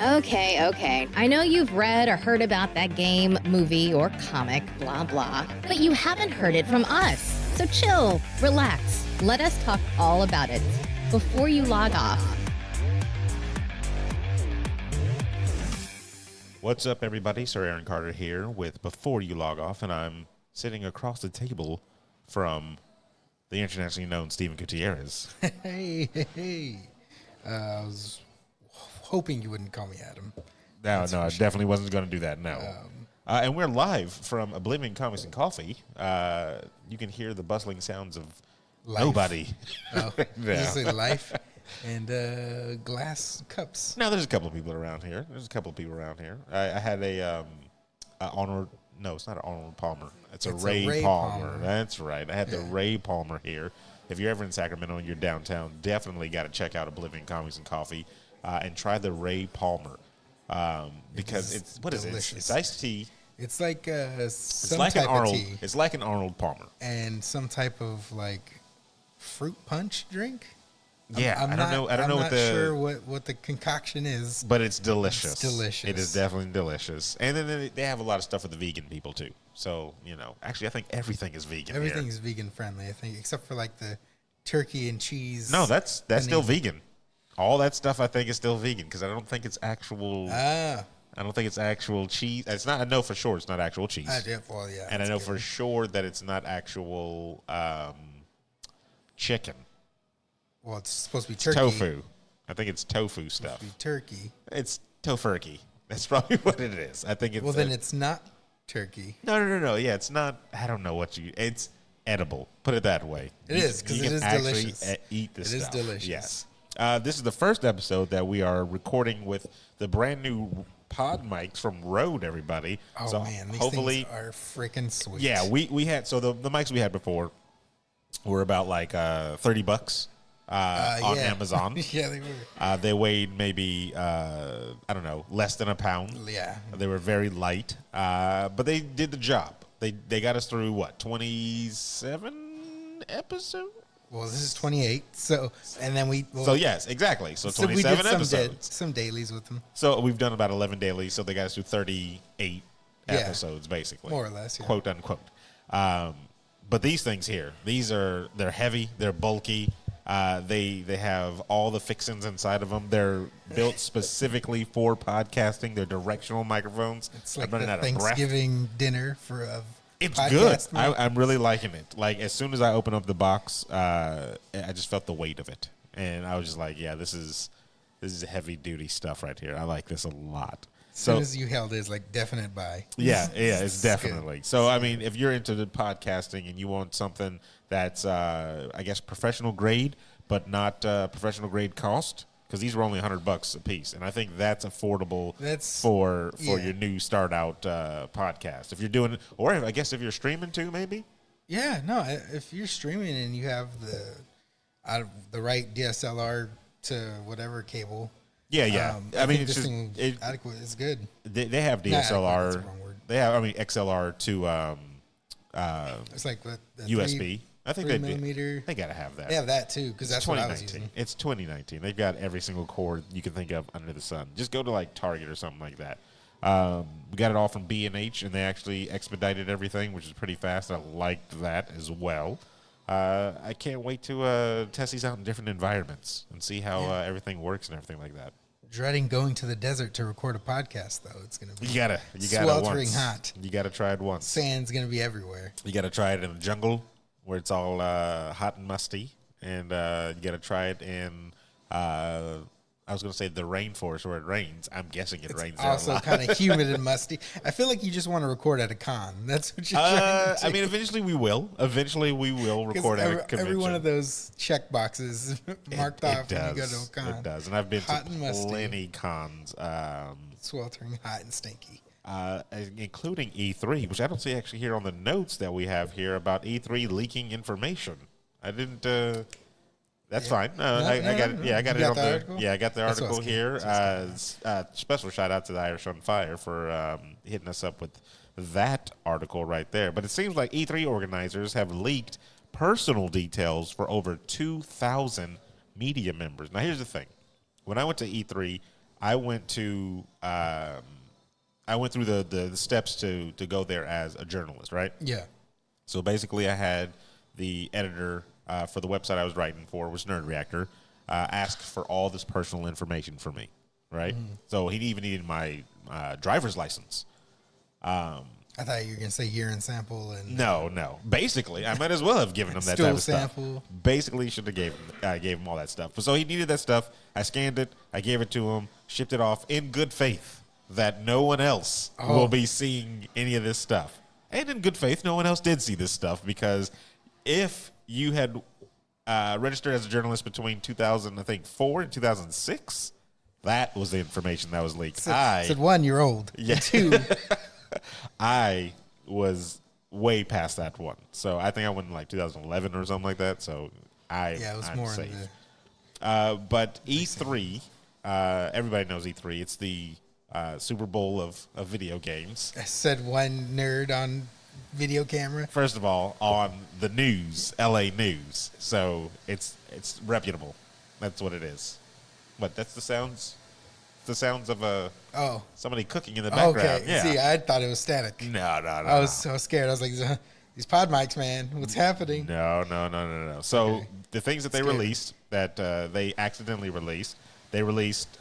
Okay. I know you've read or heard about that game, movie, or comic, blah, blah, but you haven't heard it from us. So chill, relax, let us talk all about it before you log off. What's up, everybody? Sir Aaron Carter here with Before You Log Off, and I'm sitting across the table from the internationally known Steven Gutierrez. Hey. I was hoping you wouldn't call me Adam. No, I definitely wasn't going to do that, no. And we're live from Oblivion Comics and Coffee. You can hear the bustling sounds of Life. nobody. Oh, this is life and glass cups. Now, there's a couple of people around here. I had a Arnold. No, it's not an Arnold Palmer. It's a Ray Palmer. That's right. I had the Ray Palmer here. If you're ever in Sacramento and you're downtown, definitely got to check out Oblivion Comics and Coffee and try the Ray Palmer because it's delicious. It's iced tea. It's like It's like an Arnold. tea It's like an Arnold Palmer. and some type of like fruit punch drink. Yeah, I don't know. I'm not sure what the concoction is, but it's delicious. It's delicious. It is definitely delicious. And then they have a lot of stuff for the vegan people too. So, actually I think everything is vegan. Everything here. is vegan friendly, I think, except for like the turkey and cheese. No, that's still vegan. All that stuff I think is still vegan because I don't think it's actual. I don't think it's actual cheese. It's not. I know for sure it's not actual cheese. And I know for sure that it's not actual chicken. Well, it's supposed to be turkey. It's tofu. I think it's tofu stuff. It's turkey. It's tofurkey. That's probably what it is. I think it's. Well, then it's not turkey. No. Yeah, it's not. I don't know what you. It's edible. Put it that way. It is because it is delicious. Eat this stuff. It is delicious. Yes. This is the first episode that we are recording with the brand new pod mics from Rode. Everybody. Oh so man, these hopefully things are freaking sweet. Yeah, we had the mics we had before were about like $30. On Amazon. Yeah, they were. They weighed maybe, I don't know, less than a pound. Yeah. They were very light, but they did the job. They got us through, 27 episodes? Well, this is 28, and then we... Well, so, yes, exactly. So 27 we did episodes. Some dailies with them. So, we've done about 11 dailies, so they got us through 38 episodes, basically. More or less, yeah. Quote, unquote. But these things here, they're heavy, they're bulky. They have all the fixings inside of them. They're built specifically for podcasting. They're directional microphones. It's like the Thanksgiving dinner for a It's podcast. Good. I'm really liking it. Like, as soon as I opened up the box, I just felt the weight of it. And I was just like, yeah, this is heavy-duty stuff right here. I like this a lot. As soon as you held it, it's like definite buy. Yeah, it's definitely. Good. So, I mean, if you're into the podcasting and you want something that's, I guess, professional grade, but not professional grade cost, because these were only $100 a piece, and I think that's affordable for your new start out podcast. If you're doing, or I guess if you're streaming too, maybe. Yeah, no. If you're streaming and you have the right DSLR to whatever cable. Yeah. I mean, it's just adequate. It's good. They have DSLR. That's the wrong word. They have, XLR to it's like the USB. I think they millimeter. They gotta have that. They have that too because that's what I was using. It's 2019. They've got every single cord you can think of under the sun. Just go to like Target or something like that. We got it all from B&H, and they actually expedited everything, which is pretty fast. I liked that as well. I can't wait to test these out in different environments and see how everything works and everything like that. Dreading going to the desert to record a podcast, though. It's gonna be you gotta sweltering hot. You gotta try it once. Sand's gonna be everywhere. You gotta try it in the jungle where it's all hot and musty, and you gotta try it in. I was going to say the rainforest where it rains. I'm guessing it rains there a lot. Also kind of humid and musty. I feel like you just want to record at a con. That's what you're trying to do. I mean, eventually we will. Eventually we will record at a convention. Every one of those check boxes marked off when you go to a con. It does. And I've been to plenty cons. Sweltering hot and stinky. Including E3, which I don't see actually here on the notes that we have here about E3 leaking information. I didn't... That's fine. I got it. Yeah, I got it on the article. Yeah, I got the article here. Special shout out to the Irish on Fire for hitting us up with that article right there. But it seems like E3 organizers have leaked personal details for over 2,000 media members. Now, here's the thing: when I went to E3, I went through the steps to go there as a journalist, right? Yeah. So basically, I had the editor for the website I was writing for, was Nerd Reactor, ask for all this personal information for me, right? So he even needed my driver's license. I thought you were going to say urine sample. And No. Basically, I might as well have given him that type of sample. stuff. Basically, should have gave him all that stuff. But so he needed that stuff. I scanned it. I gave it to him. Shipped it off in good faith that no one else will be seeing any of this stuff. And in good faith, no one else did see this stuff, because if you had registered as a journalist between 2004 and 2006, that was the information that was leaked. Said 1 year old. Yeah. 2. I was way past that one. So I think I went in like 2011 or something like that. So it was I'm more safe. in the But E3, everybody knows E3. It's the Super Bowl of video games. I said one nerd on video camera. First of all, on the news, LA News. So it's reputable. That's what it is. What? That's the sounds? The sounds of somebody cooking in the background. Okay. Yeah. See, I thought it was static. No. I was so scared. I was like, these pod mics, man. What's happening? No. So the things that they released, that they accidentally released, they released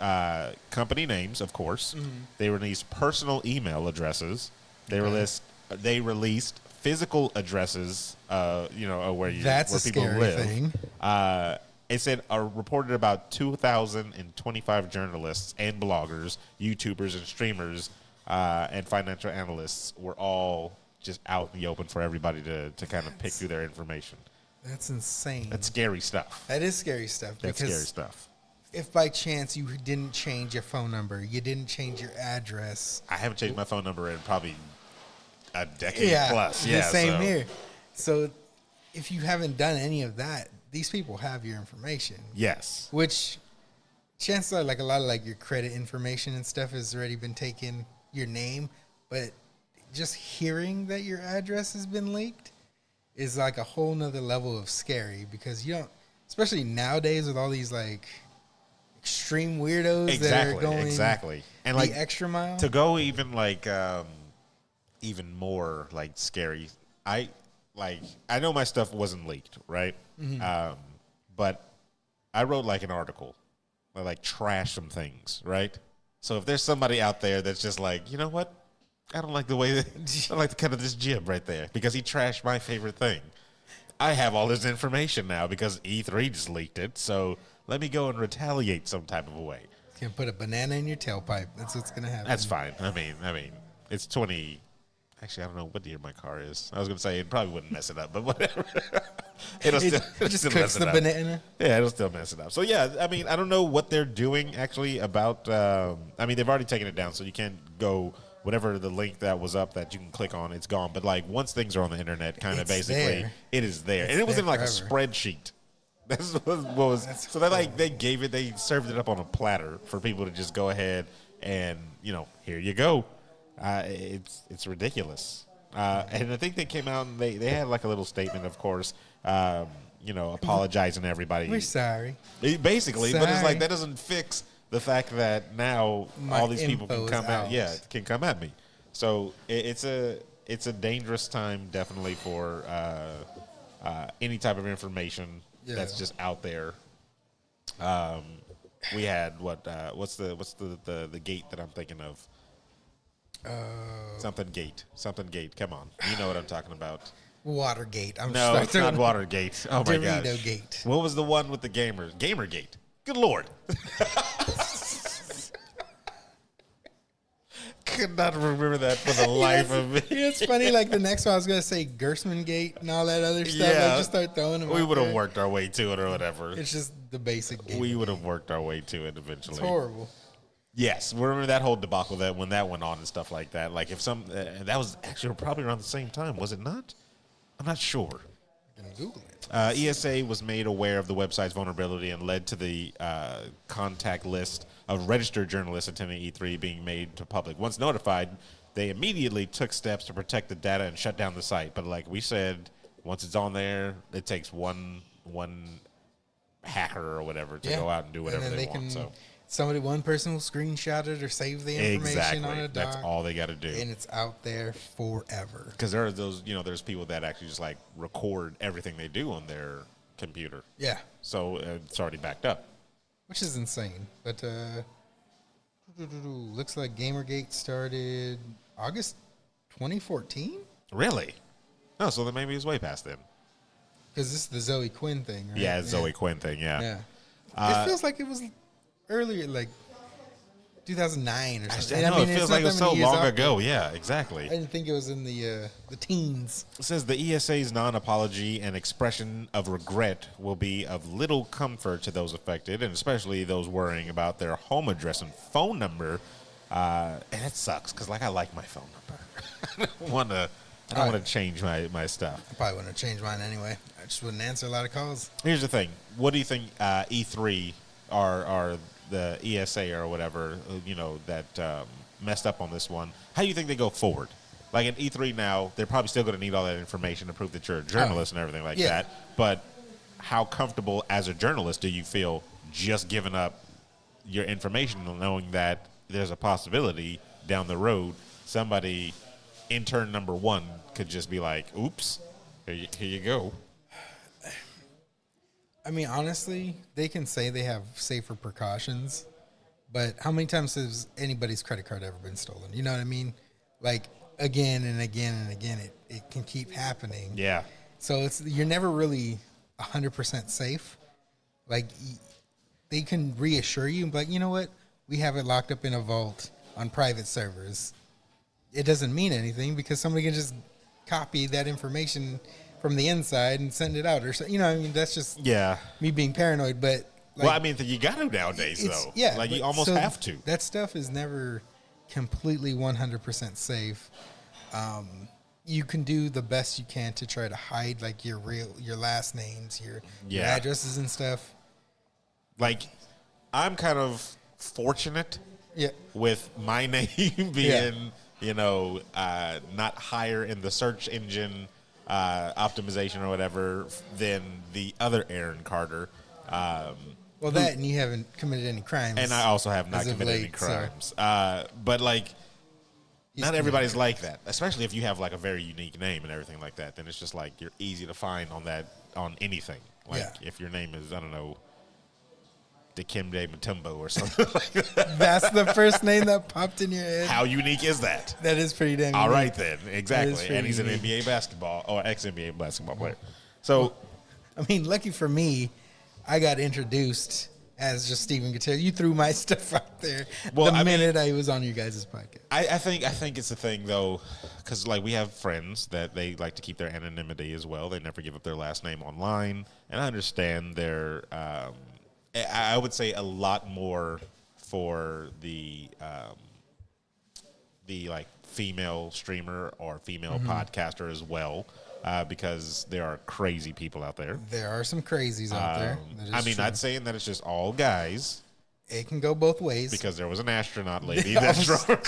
company names, of course. Mm-hmm. They released personal email addresses. They released physical addresses, where people live. Thing. It said reported about 2,025 journalists and bloggers, YouTubers and streamers, and financial analysts were all just out in the open for everybody to kind of pick through their information. That's insane. That's scary stuff. That is scary stuff. That's scary stuff. If by chance you didn't change your phone number, you didn't change your address. I haven't changed my phone number in probably a decade plus. Yeah, same here. So if you haven't done any of that, these people have your information. Yes. Which chances are, like, a lot of like your credit information and stuff has already been taken, your name, but just hearing that your address has been leaked is like a whole nother level of scary, because you don't, especially nowadays with all these like extreme weirdos that are going and the like extra mile to go even like even more like scary. I know my stuff wasn't leaked, right? Mm-hmm. But I wrote like an article, I like trash some things, right? So if there's somebody out there that's just like, you know what, I don't like the way I like the cut of this jib right there because he trashed my favorite thing. I have all this information now because E3 just leaked it. So let me go and retaliate some type of a way. You can put a banana in your tailpipe. That's what's gonna happen. That's fine. I mean, it's 20. Actually, I don't know what year my car is. I was going to say it probably wouldn't mess it up, but whatever. it'll still cooks the banana. Yeah, it'll still mess it up. So, yeah, I mean, I don't know what they're doing, actually, about I mean, they've already taken it down, so you can't go whatever the link that was up that you can click on, it's gone. But, like, once things are on the internet, kind of basically, it is there. And it was in, like, a spreadsheet. That's what was. So, they served it up on a platter for people to just go ahead and, here you go. It's ridiculous. And I think they came out and they had like a little statement, of course, apologizing to everybody. We're sorry. Basically, but it's like that doesn't fix the fact that now all these people can come at me. So it's a dangerous time, definitely, for any type of information that's just out there. We had what's the gate that I'm thinking of? Something gate. Come on, you know what I'm talking about. Watergate. No, it's not Watergate. Oh my gosh. Dorito Gate. What was the one with the gamers? Gamergate. Good Lord. Could not remember that for the life of me. It's funny. Like the next one, I was gonna say Gersman Gate and all that other stuff. Yeah, like just start throwing them. We would have worked our way to it or whatever. It's just the basic. We would have worked our way to it eventually. It's horrible. Yes, remember that whole debacle when that went on and stuff like that. Like if that was actually probably around the same time, was it not? I'm not sure. You can Google it. ESA was made aware of the website's vulnerability and led to the contact list of registered journalists attending E3 being made to public. Once notified, they immediately took steps to protect the data and shut down the site. But like we said, once it's on there, it takes one hacker or whatever to go out and do whatever they want. So one person will screenshot it or save the information on a doc. That's all they got to do, and it's out there forever. Because there are those, there's people that actually just like record everything they do on their computer. Yeah. So it's already backed up, which is insane. But looks like Gamergate started August 2014. Really? Oh, so then maybe it's way past then. Because this is the Zoe Quinn thing, right? Yeah, it's Zoe Quinn thing. Yeah. It feels like it was earlier, like 2009 or something. I know, it feels like it was so long ago. Yeah, exactly. I didn't think it was in the teens. It says the ESA's non-apology and expression of regret will be of little comfort to those affected, and especially those worrying about their home address and phone number. And it sucks because, like, I like my phone number. I don't want to change my stuff. I probably wouldn't have changed mine anyway. I just wouldn't answer a lot of calls. Here's the thing. What do you think E3 or the ESA or whatever, that messed up on this one, how do you think they go forward? Like at E3 now, they're probably still going to need all that information to prove that you're a journalist and everything like that. But how comfortable as a journalist do you feel just giving up your information knowing that there's a possibility down the road somebody, intern number one, could just be like, oops, here you go. I mean, honestly, they can say they have safer precautions, but how many times has anybody's credit card ever been stolen? You know what I mean? Like, again and again and again, it can keep happening. Yeah. So you're never really 100% safe. Like, they can reassure you, but you know what? We have it locked up in a vault on private servers. It doesn't mean anything because somebody can just copy that information from the inside and send it out, or I mean, that's just me being paranoid. But well, I mean, you got to nowadays, though. Yeah, like you almost have to. That stuff is never completely 100% safe. You can do the best you can to try to hide like your last names, your addresses and stuff. Like, I'm kind of fortunate with my name being, not higher in the search engine optimization or whatever than the other Aaron Carter. That and you haven't committed any crimes. And I also have not committed any crimes. But like, not everybody's like that, especially if you have like a very unique name and everything like that. Then it's just like you're easy to find on anything. Like if your name is, I don't know, Dikembe Mutombo or something like that. That's the first name that popped in your head. How unique is that? That is pretty damn unique. All right, then. Exactly. And he's an NBA basketball or ex-NBA basketball player. So, I mean, lucky for me, I got introduced as just Stephen Gutierrez. You threw my stuff out there the minute I was on your guys' podcast. I think it's a thing, though, because, like, we have friends that they like to keep their anonymity as well. They never give up their last name online. And I understand their I would say a lot more for the like female streamer or female podcaster as well, because there are crazy people out there. There are some crazies out there. I mean, not saying that it's just all guys. It can go both ways. Because there was an astronaut lady that drove.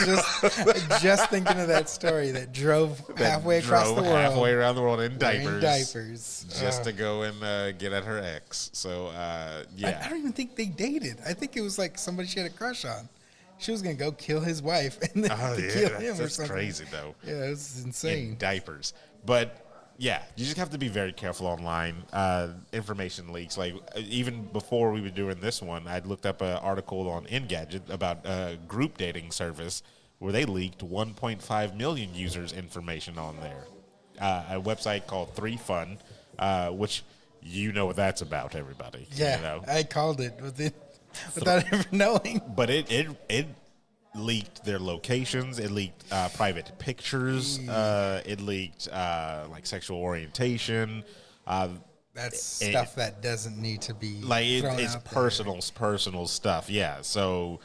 Just thinking of that story that drove halfway across the world. Halfway around the world in diapers. Just to go and get at her ex. So, I don't even think they dated. I think it was like somebody she had a crush on. She was going to go kill his wife and then kill him or something. That's crazy, though. Yeah, it was insane. In diapers. But... yeah, you just have to be very careful online. Information leaks. Like, even before we were doing this one, I'd looked up an article on Engadget about a group dating service where they leaked 1.5 million users' information on there. A website called 3Fun, which you know what that's about, everybody. Yeah, I called it without ever knowing. But it leaked their locations. It leaked private pictures. It leaked like sexual orientation. That's stuff that doesn't need to be like it's personal stuff. Yeah. So,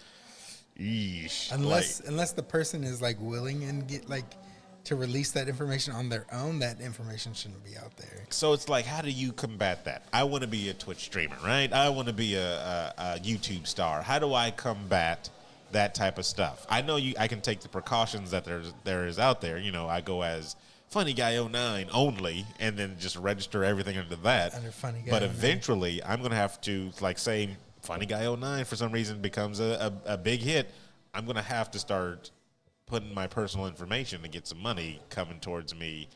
unless the person is like willing and get like to release that information on their own, that information shouldn't be out there. So it's like, how do you combat that? I want to be a Twitch streamer, right? I want to be a YouTube star. How do I combat that type of stuff? I know I can take the precautions that there is out there. I go as Funny Guy 09 only, and then just register everything under that. Under Funny Guy. But eventually, I'm going to have to, like, say, Funny Guy '09 for some reason becomes a big hit, I'm going to have to start putting my personal information to get some money coming towards me,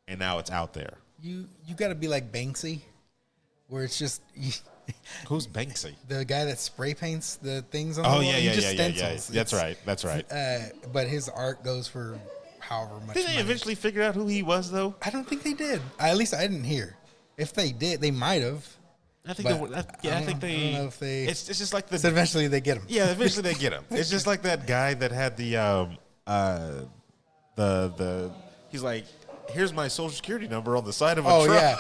and now it's out there. You got to be like Banksy, where it's just Who's Banksy? The guy that spray paints the things on the wall. Yeah. That's right. But his art goes for however much. Did they eventually figure out who he was, though? I don't think they did. At least I didn't hear. If they did, they might have. I think. I think they. I don't know if they. It's just like the. So eventually they get him. Yeah, eventually they get him. It's just like that guy that had the. He's like, here's my social security number on the side of a truck. Oh yeah,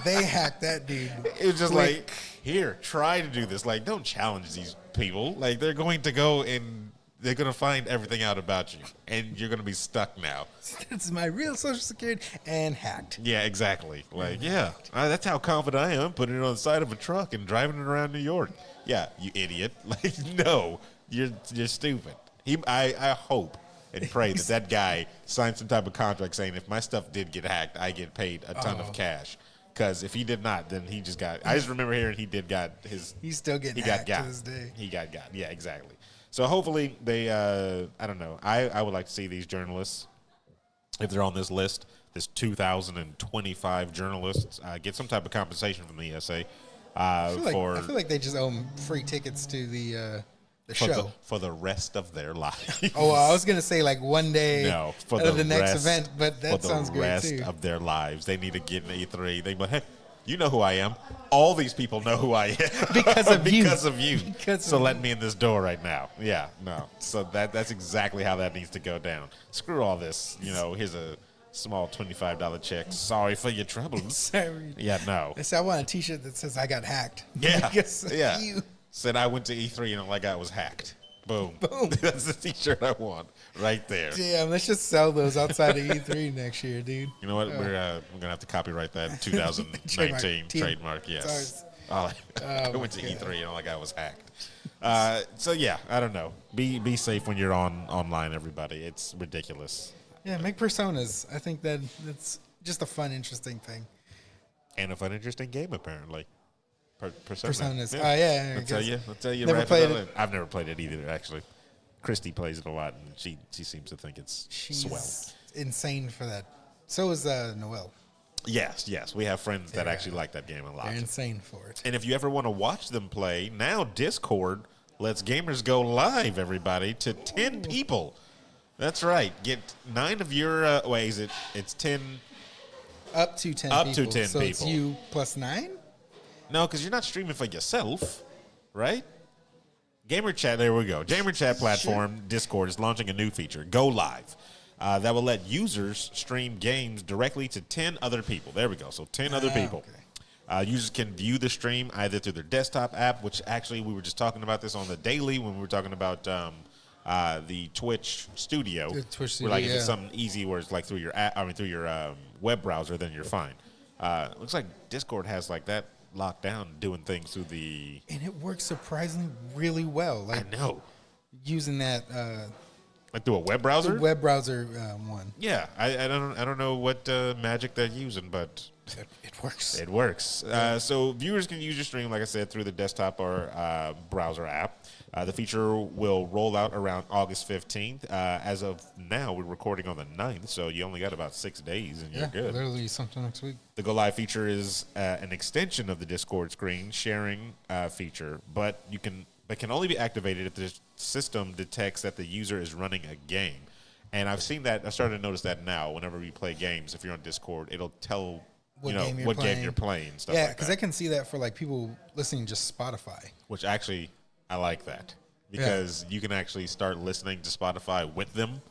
they hacked that dude. It was just like, here, try to do this. Like, don't challenge these people. Like, they're going to go and they're going to find everything out about you, and you're going to be stuck now. This is my real social security and hacked. Yeah, exactly. Like, that's how confident I am. Putting it on the side of a truck and driving it around New York. Yeah, you idiot. Like, no, you're stupid. I hope and pray that guy signed some type of contract saying if my stuff did get hacked, I get paid a ton of cash. Because if he did not, then he just got. I just remember hearing he got his. He's still getting hacked to this day. He got. Yeah, exactly. So hopefully they. I don't know. I would like to see these journalists, if they're on this list, this 2025 journalists, get some type of compensation from the ESA. I feel like they just owe them free tickets to the show for the rest of their lives. Oh, I was gonna say like one day. No, for the next event, but that sounds great too. For the rest of their lives, they need to get an E3. They, hey, you know who I am. All these people know who I am because of you. So let me in this door right now. Yeah, no. So that's exactly how that needs to go down. Screw all this. Here's a small $25 check. Sorry for your troubles. Sorry. Yeah, no. I want a T-shirt that says "I got hacked." Yeah, yeah. You. Said I went to E3 and all I got was hacked. Boom. That's the T-shirt I want right there. Damn, let's just sell those outside of E3 next year, dude. You know what? We're gonna have to copyright that 2019 trademark. Yes. I went to E3 and all I got was hacked. So yeah, I don't know. Be safe when you're online, everybody. It's ridiculous. Yeah, make personas. I think that's just a fun, interesting thing. And a fun, interesting game, apparently. Personas. Yeah. Yeah. I'll tell you. Never played it. I've never played it either, actually. Christy plays it a lot, and she seems to think She's swell. Insane for that. So is Noelle. Yes. We have friends that actually like that game a lot. They're insane for it. And if you ever want to watch them play, now Discord lets gamers go live, everybody, to 10 people. That's right. Get 9 of your it's 10. Up to 10 Up people. to 10 so people. It's you plus 9? No, because you're not streaming for yourself, right? Gamer Chat, there we go. Gamer Chat platform, Discord, is launching a new feature, Go Live, that will let users stream games directly to 10 other people. There we go. So 10 other people. Okay. Users can view the stream either through their desktop app, which actually we were just talking about this on the daily when we were talking about the Twitch Studio. The Twitch Studio, if it's something easy where it's like through your web browser, then you're fine. Looks like Discord has like that locked down, doing things through the. And it works surprisingly really well. Like, I know. Using that. Like through a web browser? The web browser one. Yeah, I don't know what magic they're using, but it works. It works. Yeah. So viewers can use your stream, like I said, through the desktop or browser app. The feature will roll out around August 15th. As of now, we're recording on the 9th, so you only got about 6 days, and you're good. Literally sometime next week. The Go Live feature is an extension of the Discord screen sharing feature, but can only be activated if the system detects that the user is running a game. And I've seen that. I started to notice that now. Whenever we play games, if you're on Discord, it'll tell what game you're playing. Stuff yeah, because I can see that for like people listening just Spotify. Which actually, I like that because you can actually start listening to Spotify with them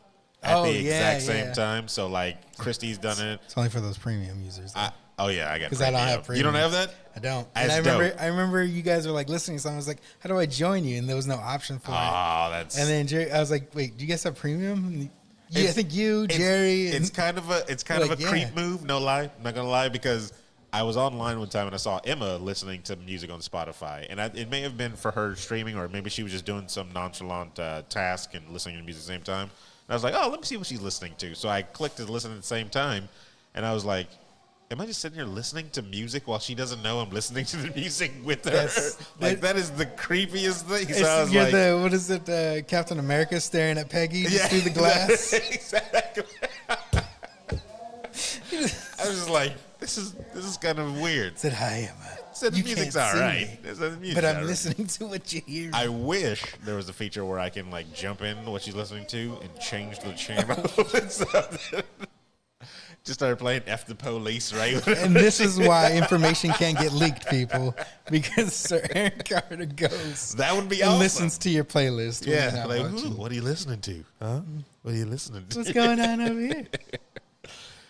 at the exact same time. So like Christy's done it. It's only for those premium users. I got because I don't have premium. You don't have that? I don't. And I remember you guys were like listening to something. I was like, how do I join you? And there was no option for it. That's. And then Jerry, I was like, wait, do you guys have premium? I think you, Jerry. It's kind of a creep move. No lie, I'm not gonna lie, because I was online one time and I saw Emma listening to music on Spotify, and it may have been for her streaming, or maybe she was just doing some nonchalant task and listening to music at the same time. And I was like, oh, let me see what she's listening to. So I clicked to listen at the same time, and I was like, am I just sitting here listening to music while she doesn't know I'm listening to the music with her? That is the creepiest thing. So I was you're what is it, Captain America staring at Peggy through the glass? Exactly. I was just like, this is kind of weird. Said, hi, Emma. Said the music's all right. But I'm listening to what you hear. I wish there was a feature where I can like jump in what she's listening to and change the channel. Just started playing F the Police, right? And this is why information can't get leaked, people, because Sir Aaron Carter goes. That would be and awesome. Listens to your playlist. Yeah, like, what are you listening to? Huh? What are you listening to? What's going on over here?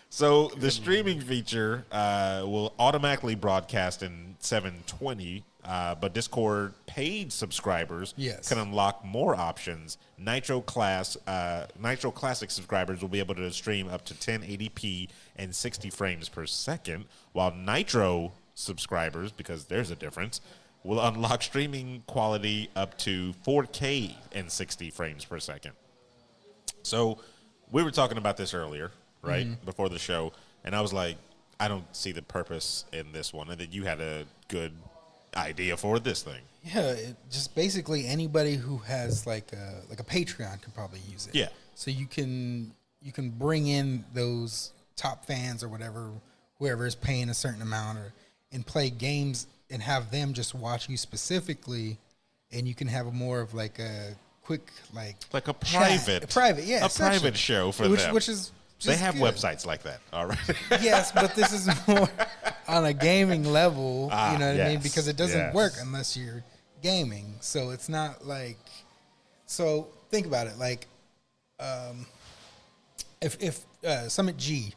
So the streaming feature will automatically broadcast in 720, but Discord paid subscribers can unlock more options. Nitro Classic subscribers will be able to stream up to 1080p and 60 frames per second, while Nitro subscribers, because there's a difference, will unlock streaming quality up to 4K and 60 frames per second. So we were talking about this earlier, right, before the show, and I was like, I don't see the purpose in this one, and then you had a good idea for this thing. Yeah, just basically anybody who has like a Patreon can probably use it. Yeah. So you can bring in those top fans or whatever, whoever is paying a certain amount, and play games and have them just watch you specifically, and you can have a more of like a quick like a private private show for them, which is. They have good. Websites like that, all right. Yes, but this is more on a gaming level, you know what I mean? Because it doesn't work unless you're gaming. So it's not like, so think about it. Like, if Summit G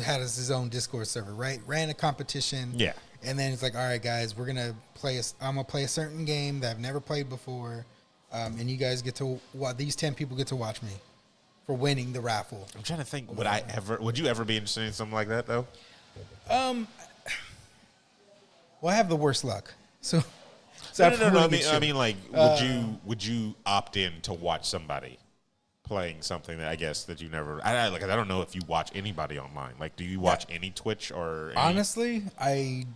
had his own Discord server, right? Ran a competition. Yeah. And then it's like, all right, guys, I'm going to play a certain game that I've never played before. And you guys these 10 people get to watch me for winning the raffle. I'm trying to think, would you ever be interested in something like that, though? Well, I have the worst luck. So no. I mean, like, would you opt in to watch somebody playing something that I guess that you never? I don't know if you watch anybody online. Like, do you watch any Twitch or? Honestly, I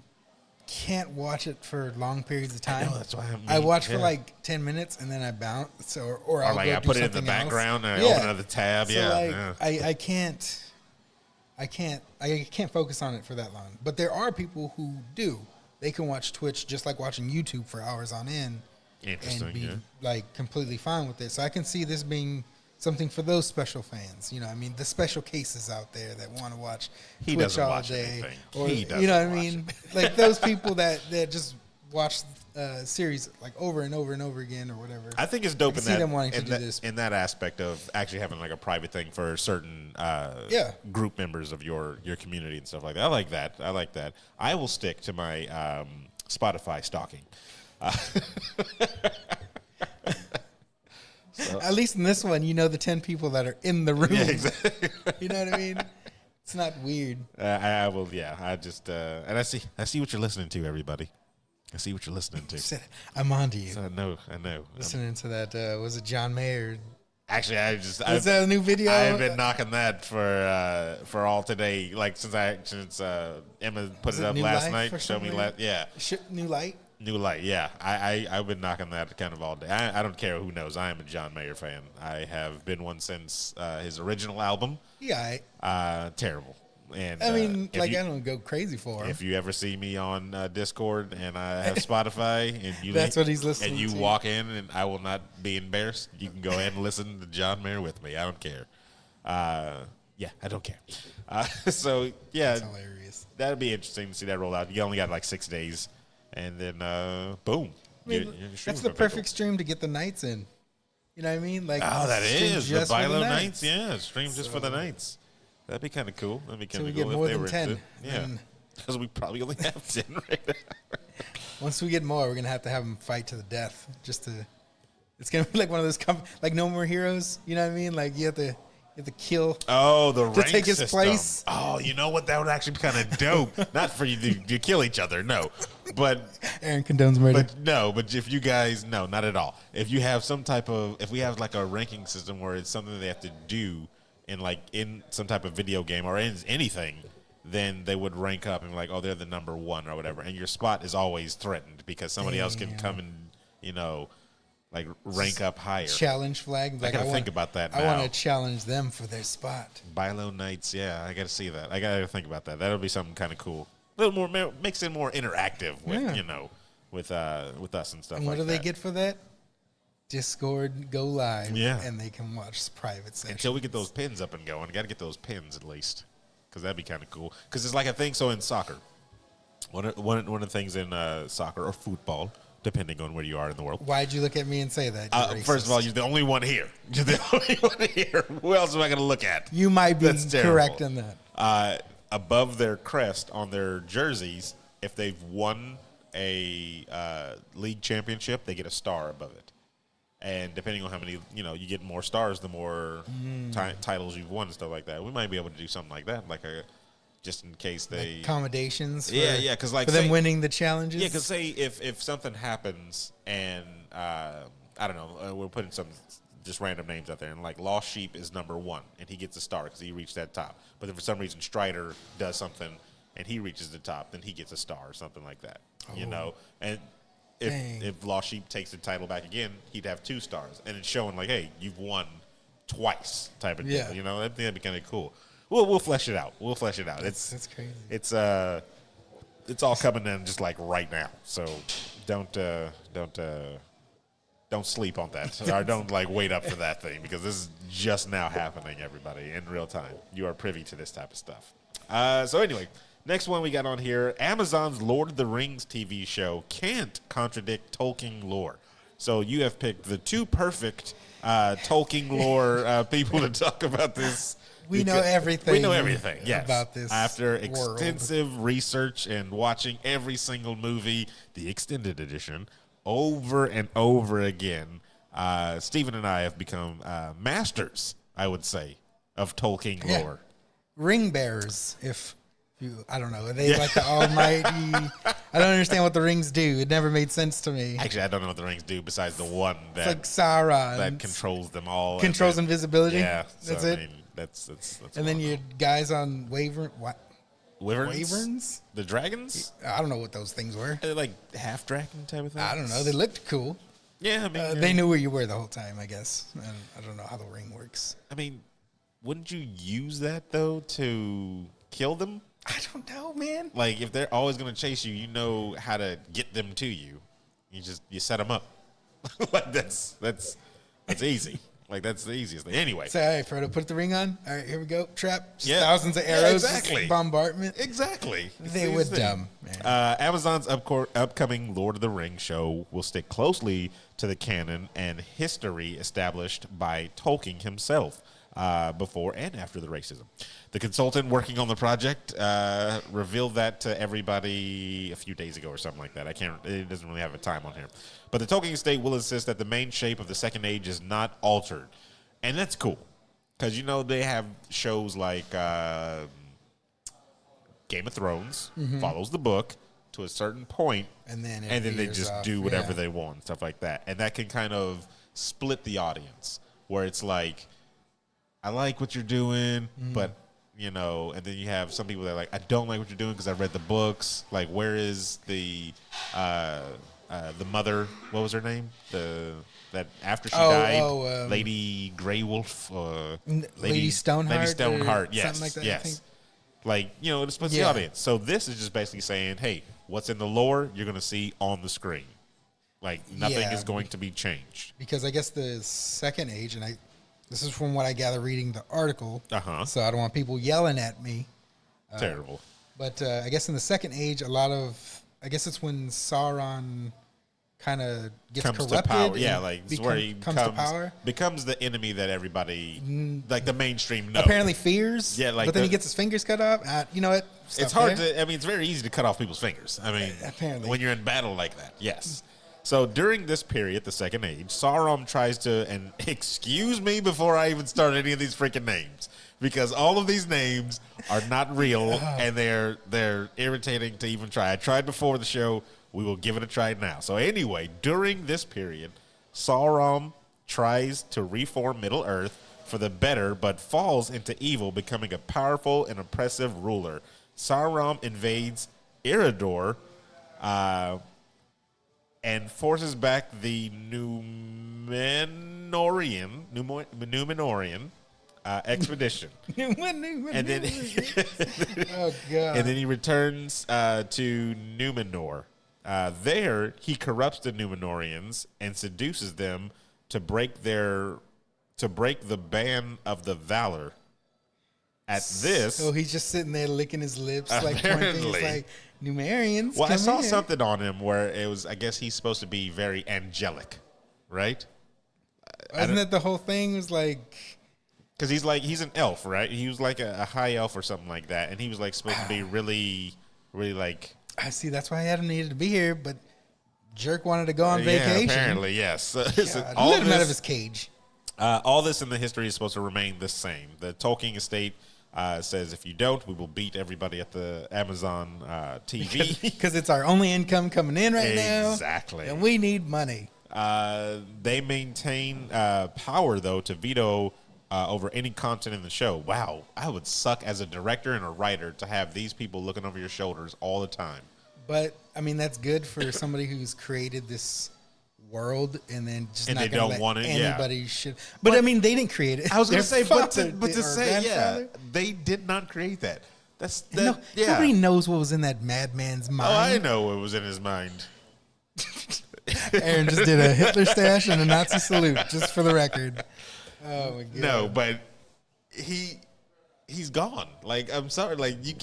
can't watch it for long periods of time. I know, that's why I watch for like 10 minutes and then I bounce, or I'll like go I put it in the background and I open another tab. So I can't focus on it for that long. But there are people who do. They can watch Twitch just like watching YouTube for hours on end and be like completely fine with it. So I can see this being something for those special fans. You know, I mean, the special cases out there that want to watch Twitch all day. Or, you know what I mean? Like those people that just watch series like over and over and over again or whatever. I think it's dope in that aspect of actually having like a private thing for certain group members of your community and stuff like that. I like that. I will stick to my Spotify stalking. So. At least in this one, you know the 10 people that are in the room. Yeah, exactly. You know what I mean? It's not weird. I will. Yeah, I just and I see what you're listening to, everybody. I see what you're listening to. I'm on to you. So I know. Listening to that. Was it John Mayer? Actually, is that a new video? I've been knocking that for all today. Like since Emma put it up last night. Showed me New Light. New Light, yeah. I've been knocking that kind of all day. I don't care who knows. I am a John Mayer fan. I have been one since his original album. Yeah. Terrible. And I mean, I don't go crazy for him. If you ever see me on Discord and I have Spotify and you that's what he's listening and you to. walk in and I will not be embarrassed, you can go ahead and listen to John Mayer with me. I don't care. Yeah, I don't care. So yeah, that's hilarious. That'd be interesting to see that roll out. You only got like 6 days. And then, boom. I mean, that's the perfect stream to get the nights in. You know what I mean? Like, that is. The Bilo nights. Yeah, stream just for the nights. That'd be kind of cool. That'd be kind of cool if they were 10. Yeah. Because we probably only have 10 right now. Once we get more, we're going to have them fight to the death. It's going to be like one of those, like No More Heroes. You know what I mean? Like, you have to kill. Oh, the rank take his system. Place. Oh, you know what? That would actually be kind of dope. Not for you to kill each other, no. But Aaron condones murder. But if you guys, no, not at all. If you have if we have like a ranking system where it's something they have to do in some type of video game or in anything, then they would rank up and be like, oh, they're the number one or whatever. And your spot is always threatened because somebody else can come and, you know, like rank up higher. Challenge flag. Like, I got to think about that now. I want to challenge them for their spot. Bilo Knights, yeah, I got to see that. I got to think about that. That'll be something kind of cool. A little more, makes it more interactive with, you know, with us and stuff and like that. what do they get for that? Discord go live, yeah, and they can watch private sessions. Until we get those pins up and going. Got to get those pins at least, because that'd be kind of cool. Because it's like a thing. So in soccer, one of the things in soccer or football, depending on where you are in the world. Why'd you look at me and say that? First of all, you're the only one here. You're the only one here. Who else am I going to look at? You might be correct in that. Above their crest on their jerseys, if they've won a league championship, they get a star above it. And depending on how many, you know, you get more stars, the more titles you've won and stuff like that. We might be able to do something like that, just in case they like accommodations. Because like for them winning the challenges. Yeah, because say if something happens and I don't know, we're putting some just random names out there, and like Lost Sheep is number one, and he gets a star because he reached that top. But if for some reason Strider does something and he reaches the top, then he gets a star or something like that. You know, and. If Lost Sheep takes the title back again, he'd have 2 stars. And it's showing like, hey, you've won twice type of deal. You know, I think that'd be kind of cool. We'll flesh it out. That's crazy. It's all coming in just like right now. So don't sleep on that. Or don't like wait up for that thing, because this is just now happening, everybody, in real time. You are privy to this type of stuff. So anyway, next one we got on here, Amazon's Lord of the Rings TV show can't contradict Tolkien lore. So you have picked the 2 perfect Tolkien lore people to talk about this. We know everything. We know everything, yes. About this after extensive research and watching every single movie, the extended edition, over and over again, Stephen and I have become masters, I would say, of Tolkien lore. Ring bearers, I don't know. Are they like the almighty? I don't understand what the rings do. It never made sense to me. Actually, I don't know what the rings do besides the one that, it's like Sauron, that controls them all. Controls invisibility. Yeah, that's it. I mean, that's and then your guys on Wyverns? Wyverns? The dragons? I don't know what those things were. They're like half dragon type of thing. I don't know. They looked cool. Yeah, I mean, they knew where you were the whole time, I guess. I don't know how the ring works. I mean, wouldn't you use that though to kill them? I don't know, man. Like, if they're always going to chase you, you know how to get them to you. You set them up. Like, that's easy. Like, that's the easiest thing. Anyway. So, all right, Frodo, put the ring on. All right, here we go. Trap. Thousands of arrows. Exactly. Bombardment. Exactly. They were dumb, man. Amazon's upcoming Lord of the Rings show will stick closely to the canon and history established by Tolkien himself. Before and after the racism. The consultant working on the project revealed that to everybody a few days ago or something like that. It doesn't really have a time on here. But the Tolkien estate will insist that the main shape of the Second Age is not altered. And that's cool. Because, you know, they have shows like Game of Thrones, follows the book to a certain point, and then they just do whatever they want, stuff like that. And that can kind of split the audience, where it's like, I like what you're doing, but, you know, and then you have some people that are like, I don't like what you're doing because I read the books. Like, where is the mother? What was her name? That after she died, Lady Grey Wolf, Lady Stoneheart. Lady Stoneheart, yes, something like that, yes. Like, you know, it splits the audience. So this is just basically saying, hey, what's in the lore, you're going to see on the screen. Like, nothing is going to be changed. Because I guess the Second Age, and this is from what I gather reading the article, so I don't want people yelling at me. Terrible. But I guess in the Second Age, I guess it's when Sauron kind of gets comes corrupted. To power. Yeah, like where he comes to power. Becomes the enemy that everybody, like the mainstream, knows. Apparently fears. Yeah, like but then he gets his fingers cut off. You know what? It's hard to. I mean, it's very easy to cut off people's fingers. I mean, apparently when you're in battle like that, yes. So during this period, the Second Age, Sauron tries to, and excuse me before I even start any of these freaking names, because all of these names are not real and they're irritating to even try. I tried before the show. We will give it a try now. So anyway, during this period, Sauron tries to reform Middle Earth for the better, but falls into evil, becoming a powerful and oppressive ruler. Sauron invades Eriador and forces back the Numenorian expedition. And then, oh god! And then he returns to Numenor. There, he corrupts the Numenorians and seduces them to break the ban of the Valar. At this, so he's just sitting there licking his lips, like pointing. He's like, Numerians. Well, I saw here. something on him where it was. I guess he's supposed to be very angelic, right? Wasn't that the whole thing? Was like. Because he's an elf, right? He was like a high elf or something like that, and he was like supposed to be really, really like. I see. That's why Adam needed to be here, but Jerk wanted to go on vacation. Apparently, yes. So let him out of his cage. All this in the history is supposed to remain the same. The Tolkien estate says if you don't, we will beat everybody at the Amazon TV because it's our only income coming in right now. Exactly, and we need money. They maintain power though to veto. Over any content in the show. Wow, I would suck as a director and a writer to have these people looking over your shoulders all the time. But I mean, that's good for somebody who's created this world and then just and not they don't want it. Anybody should. But I mean, they didn't create it. I was going to say, but to say, grandfather? they did not create that. Nobody knows what was in that madman's mind. Oh, I know what was in his mind. Aaron just did a Hitler stash and a Nazi salute, just for the record. Oh my god. No, but he's gone. Like, I'm sorry, like you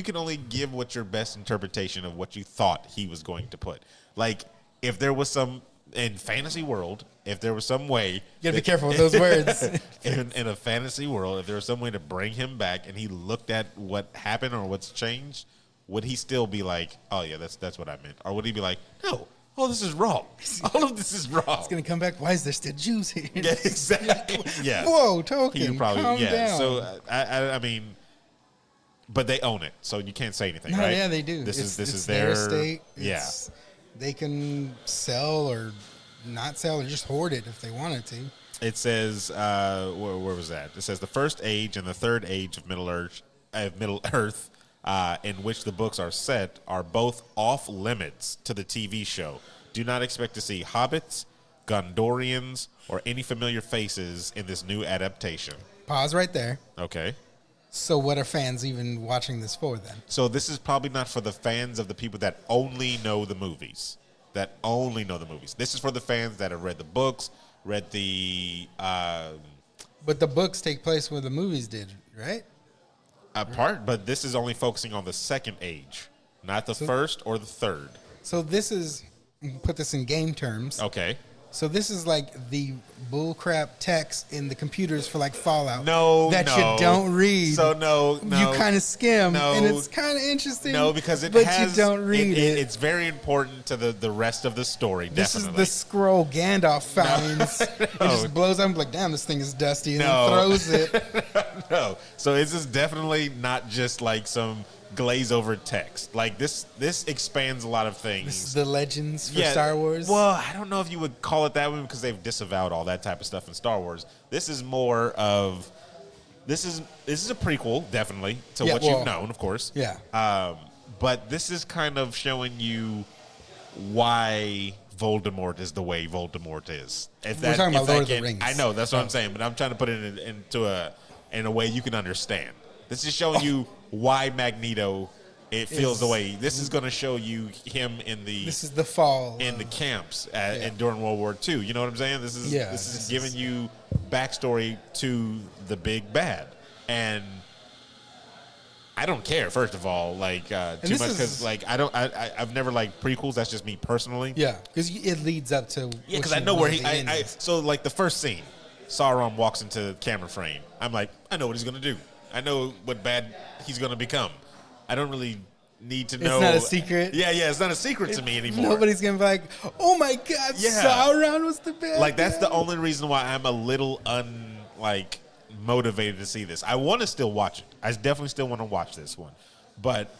can only give what your best interpretation of what you thought he was going to put. Like, if there was some in fantasy world, if there was some way you gotta be careful with those words. in a fantasy world, if there was some way to bring him back and he looked at what happened or what's changed, would he still be like, oh yeah, that's what I meant? Or would he be like, no, all this is wrong. All of this is wrong. It's going to come back. Why is there still Jews here? Yeah, exactly. Yeah. Whoa, Tolkien, calm down. So, I mean, but they own it, so you can't say anything, no, right? Yeah, they do. This is their estate. Yeah. They can sell or not sell or just hoard it if they wanted to. It says, where was that? It says the first age and the third age of Middle Earth, in which the books are set, are both off limits to the TV show. Do not expect to see hobbits, Gondorians, or any familiar faces in this new adaptation. Pause right there. Okay. So what are fans even watching this for then? So this is probably not for the fans of the people that only know the movies. This is for the fans that have read the books, read the... But the books take place where the movies did, right? But this is only focusing on the second age, not the first or the third. So this is, put this in game terms. Okay. So this is like the bullcrap text in the computers for like Fallout. No, that you don't read. So no. You kind of skim, and it's kind of interesting. No, because you don't read it. It's very important to the rest of the story. This definitely. is the scroll Gandalf finds. It just blows up. I'm like, damn, this thing is dusty, and then throws it. No, so this is definitely not just like some glaze over text. Like this expands a lot of things. This is the legends for Star Wars. Well, I don't know if you would call it that way because they've disavowed all that type of stuff in Star Wars. This is more of this is a prequel, definitely, to what you've known, of course. Yeah. But this is kind of showing you why Voldemort is the way Voldemort is. We're talking about Lord of the Rings. I know, that's what I'm saying, but I'm trying to put it in a way you can understand. This is showing you why Magneto feels the way. This is going to show you him in the. This is the fall in the camps and during World War II. You know what I'm saying? This is giving you backstory to the big bad, and I don't care. First of all, like too much because like I've never liked prequels. That's just me personally. Yeah, because it leads up to. Yeah, because I know where so like the first scene, Sauron walks into the camera frame. I'm like, I know what he's going to do. I know what bad he's going to become. I don't really need to know. It's not a secret. Yeah, it's not a secret to me anymore. Nobody's going to be like, oh my God, Sauron was the bad Like, that's guy. the only reason why I'm a little motivated to see this. I want to still watch it. I definitely still want to watch this one. But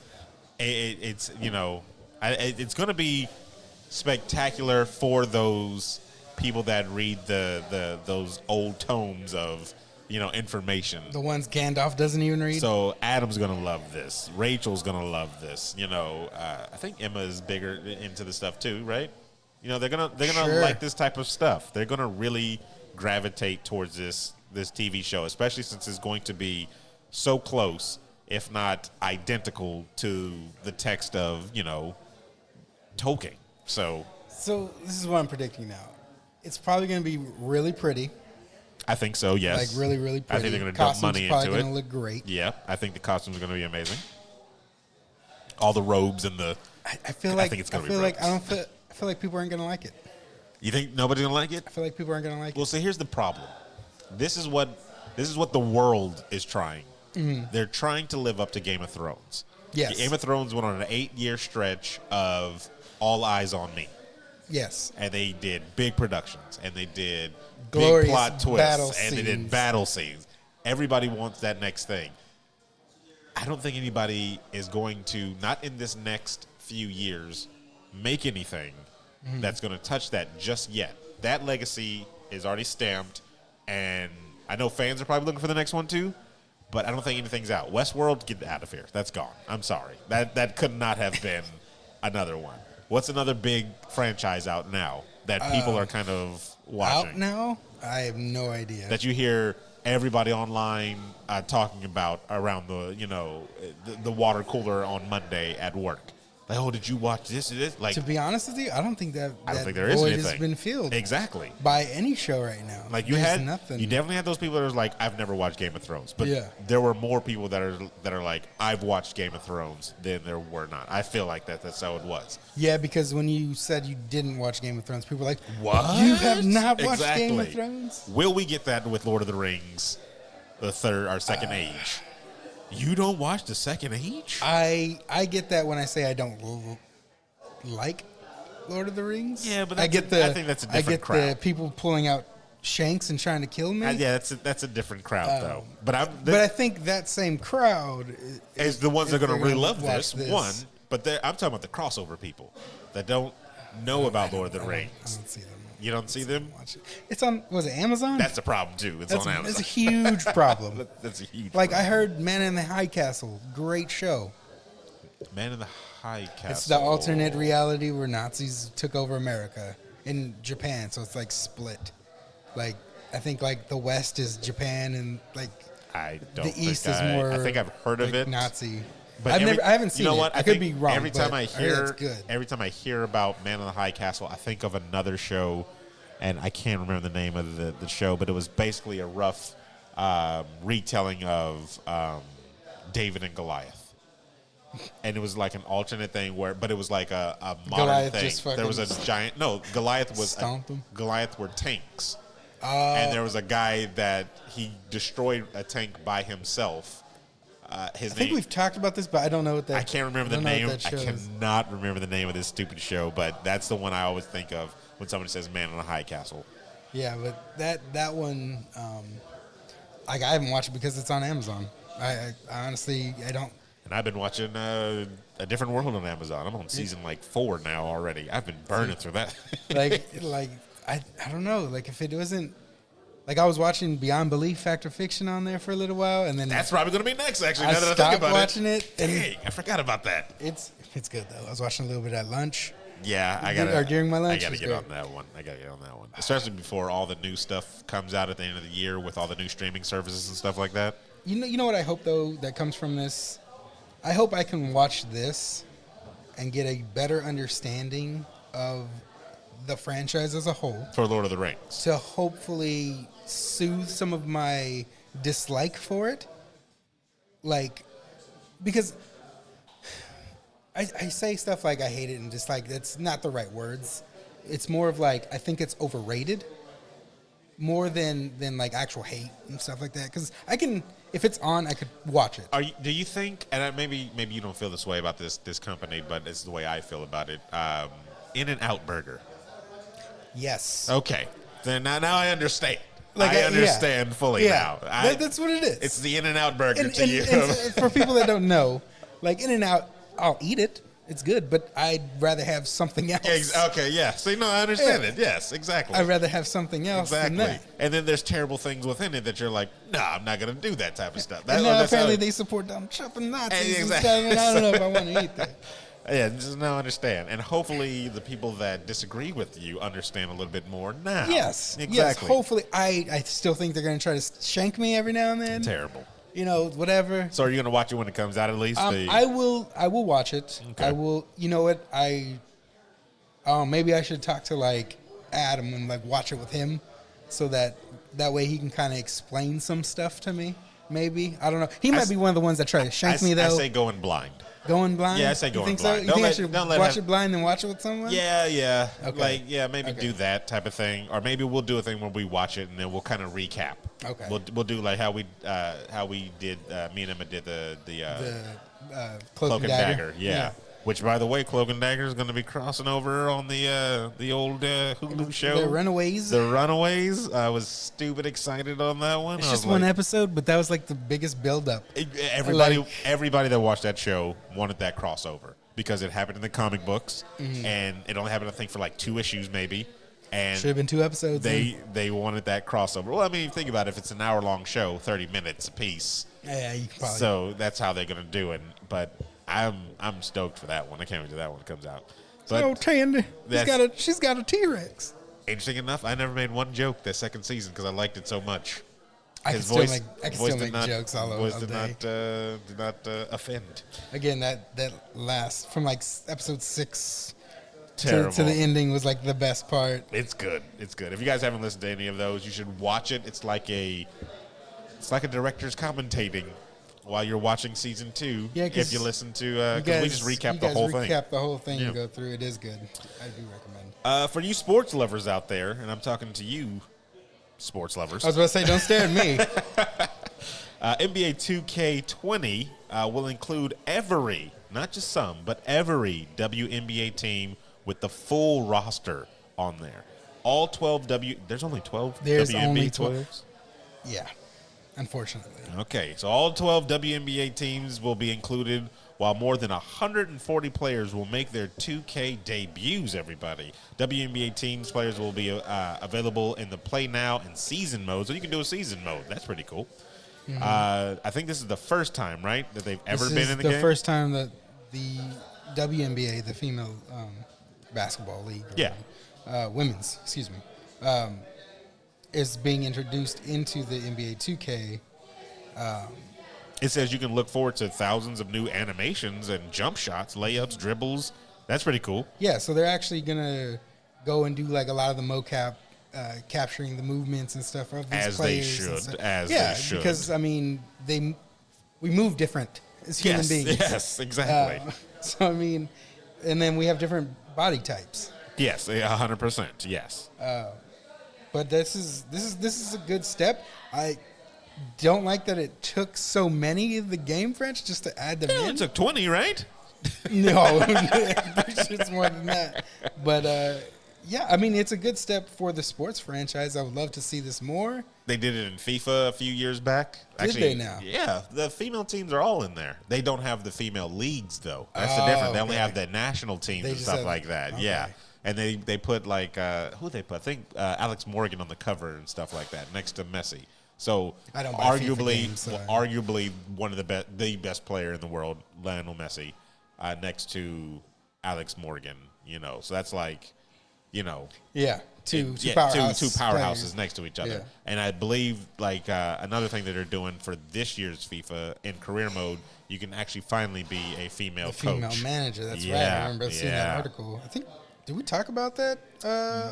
it's, it's going to be spectacular for those people that read those old tomes of information. The ones Gandalf doesn't even read. So Adam's gonna love this. Rachel's gonna love this. I think Emma is bigger into the stuff too, right? They're gonna Sure. like this type of stuff. They're gonna really gravitate towards this TV show, especially since it's going to be so close, if not identical, to the text of Tolkien. So this is what I'm predicting now. It's probably going to be really pretty. I think so. Yes, Like really, really pretty. I think they're going to dump money into probably it. going to look great. Yeah, I think the costumes are going to be amazing. All the robes and the. I feel like think it's going to be. I feel like people aren't going to like it. You think nobody's going to like it? I feel like people aren't going to like Well, it. so here's the problem. This is what the world is trying. Mm-hmm. They're trying to live up to Game of Thrones. Yes. Game of Thrones went on an 8-year stretch of all eyes on me. Yes. And they did big productions, and they did Glorious big plot battle twists, and they did scenes. battle scenes. Everybody wants that next thing. I don't think anybody is going to, not in this next few years, make anything that's going to touch that just yet. That legacy is already stamped, and I know fans are probably looking for the next one too, but I don't think anything's out. Westworld, get out of here. That's gone. I'm sorry. That could not have been another one. What's another big franchise out now that people are kind of watching? Out now? I have no idea. That you hear everybody online talking about around the water cooler on Monday at work. Like, oh, did you watch this? Like, To be honest with you, I don't think that there is void anything. has been filled Exactly. by any show right now. Like There's nothing. you definitely had those people that are like, I've never watched Game of Thrones, but Yeah. there were more people that are like, I've watched Game of Thrones than there were not. I feel like that's how it was. Yeah, because when you said you didn't watch Game of Thrones, people were like, What? You have not watched Exactly. Game of Thrones? Will we get that with Lord of the Rings, the second age? You don't watch the second age? I get that when I say I don't like Lord of the Rings. Yeah, but I think that's a different crowd. the people pulling out shanks and trying to kill me. Yeah, that's a different crowd though. But I think that same crowd is the ones that are going to really love watch this. One, but I'm talking about the crossover people that don't know about Lord of the I Rings. don't see them. You don't see them? Watch it. It's on. Was it Amazon? That's a problem too. It's on Amazon. That's a huge problem. That's a huge. Like problem. I heard, Man in the High Castle, great show. Man in the High Castle. It's the alternate reality where Nazis took over America in Japan, so it's like split. Like I think like the West is Japan and like I don't. the think East is more. I think I've heard of like, it. Nazi. But I haven't seen you know it. what? I could think be wrong. Every time but I heard hear, it's good. every time I hear about Man in the High Castle, I think of another show, and I can't remember the name of the show, but it was basically a rough retelling of David and Goliath. And it was like an alternate thing but it was like a modern Goliath thing. just There was a giant. No, Goliath was stomped him? Goliath were tanks, and there was a guy that he destroyed a tank by himself. His I think name. we've talked about this, but I don't know what that. I can't remember the don't know what name. that I show is. cannot remember the name of this stupid show, but that's the one I always think of when somebody says "Man in a High Castle." Yeah, but that one, like I haven't watched it because it's on Amazon. I honestly I don't. And I've been watching A Different World on Amazon. I'm on season 4 now already. I've been burning through that. like I don't know. Like if it wasn't like I was watching Beyond Belief, Fact or Fiction on there for a little while, and then That's probably going to be next. Actually, I now that I stopped think about watching it. And Dang, I forgot about that. it's good though. I was watching a little bit at lunch. Yeah, I Or during my lunch, I gotta it's get great. on that one. Especially before all the new stuff comes out at the end of the year with all the new streaming services and stuff like that. You know what I hope though that comes from this. I hope I can watch this and get a better understanding of the franchise as a whole For Lord of the Rings. to hopefully soothe some of my dislike for it. Like, because I say stuff like I hate it and dislike. That's not the right words. It's more of like I think it's overrated more than like actual hate and stuff like that. Because I can, if it's on, I could watch it. Do you think? And maybe you don't feel this way about this company, but it's the way I feel about it. In-N-Out Burger. Yes. Okay, then now I understand. Like, I understand fully now. That's what it is. It's the In-N-Out Burger and, to you. and for people that don't know, like In-N-Out, I'll eat it. It's good, but I'd rather have something else. Okay, yeah. See, no, I understand it. Yes, exactly. I'd rather have something else than that. And then there's terrible things within it that you're like, no, I'm not going to do that type of stuff. And now apparently they support Donald Trump and Nazis and stuff, and I don't know if I want to eat that. Yeah, just now understand. And hopefully the people that disagree with you understand a little bit more now. Yes. Exactly. Yes, hopefully. I still think they're going to try to shank me every now and then. Terrible. You know, whatever. So are you going to watch it when it comes out at least? I will watch it. Okay. I will. You know what? Maybe I should talk to like Adam and like watch it with him, so that way he can kind of explain some stuff to me. Maybe I don't know. He might be one of the ones that try to shank me though. I say going blind. Going blind? Yeah, I say going blind. So? You think I should watch it blind and watch it with someone? Yeah. Okay. Like, maybe do that type of thing, or maybe we'll do a thing where we watch it and then we'll kind of recap. Okay. We'll do like how we did. Me and Emma did the Cloak and Dagger. Yeah. Which, by the way, Cloak and Dagger is going to be crossing over on the old Hulu show. The Runaways. The Runaways. I was stupid excited on that one. It's just one episode, but that was like the biggest build-up. Everybody that watched that show wanted that crossover because it happened in the comic books, and it only happened, I think, for like 2 issues maybe. And should have been 2 episodes. They wanted that crossover. Well, I mean, think about it. If it's an hour-long show, 30 minutes a piece. Yeah, you can probably. So that's how they're going to do it. But I'm stoked for that one. I can't wait till that one comes out. But so Tandy, she's got a T-Rex. Interesting enough, I never made one joke that second season because I liked it so much. I can still make jokes all over all day. Did not offend. Again, that last from like episode 6 to the ending was like the best part. It's good. It's good. If you guys haven't listened to any of those, you should watch it. It's like a director's commentating while you're watching season 2. Yeah, if you listen to, because we just recap the whole thing. Recap the whole thing and go through. It is good. I do recommend. For you sports lovers out there, and I'm talking to you, sports lovers. I was about to say, don't stare at me. NBA 2K20 will include every, not just some, but every WNBA team with the full roster on there. All 12 there's only 12 there's WNBA only 12. Yeah, unfortunately. Okay, so all 12 WNBA teams will be included, while more than 140 players will make their 2K debuts, everybody. WNBA teams players will be available in the Play Now and Season mode, so you can do a Season mode. That's pretty cool. Mm-hmm. I think this is the first time, right, that they've ever been in the game? This is the first time that the WNBA, the female basketball league, women's, excuse me, is being introduced into the NBA 2K. It says you can look forward to thousands of new animations and jump shots, layups, dribbles. That's pretty cool. Yeah, so they're actually going to go and do like a lot of the mocap, capturing the movements and stuff of these players. They should. Because, I mean, we move different as human beings. Yes, exactly. So, I mean, and then we have different body types. Yes, 100%, yes. But this is a good step. I don't like that it took so many of the Game French just to add them in. It took 20, right? No, it's more than that. But yeah, I mean, it's a good step for the sports franchise. I would love to see this more. They did it in FIFA a few years back. Did they now? Yeah, the female teams are all in there. They don't have the female leagues though. That's the difference. They only have the national teams and stuff like that. Okay. Yeah. And they put like who they put? I think Alex Morgan on the cover and stuff like that next to Messi. So arguably one of the best player in the world, Lionel Messi, next to Alex Morgan. You know, so that's like, you know, two powerhouses next to each other. Yeah. And I believe like another thing that they're doing for this year's FIFA in career mode, you can actually finally be a female coach, female manager. That's right. I remember seeing that article. I think. Did we talk about that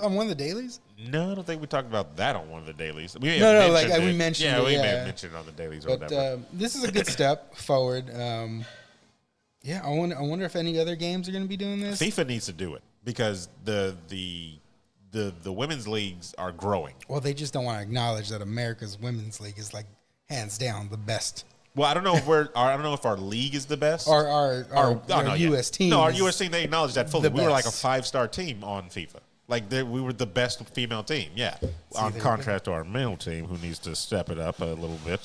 on one of the dailies? No, I don't think we talked about that on one of the dailies. We mentioned it. Yeah, we may have mentioned it on the dailies or whatever. This is a good step forward. Yeah, I wonder if any other games are going to be doing this. FIFA needs to do it because the women's leagues are growing. Well, they just don't want to acknowledge that America's women's league is like hands down the best. Well, I don't know if our league is the best. Our U.S. team. No, our U.S. team, they acknowledge that fully. We were like a 5-star team on FIFA. Like we were the best female team. Yeah. On contrast to our male team, who needs to step it up a little bit.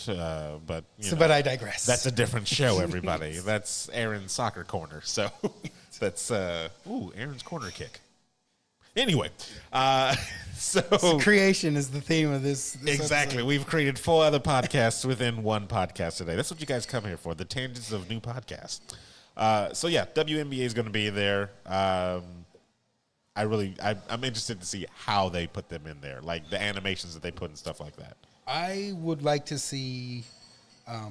But I digress. That's a different show, everybody. That's Aaron's Soccer Corner. So That's Aaron's corner kick. Anyway, so creation is the theme of this exactly. episode. We've created 4 other podcasts within one podcast today. That's what you guys come here for, the tangents of new podcasts. So yeah, WNBA is going to be there. I'm interested to see how they put them in there, like the animations that they put and stuff like that. I would like to see, I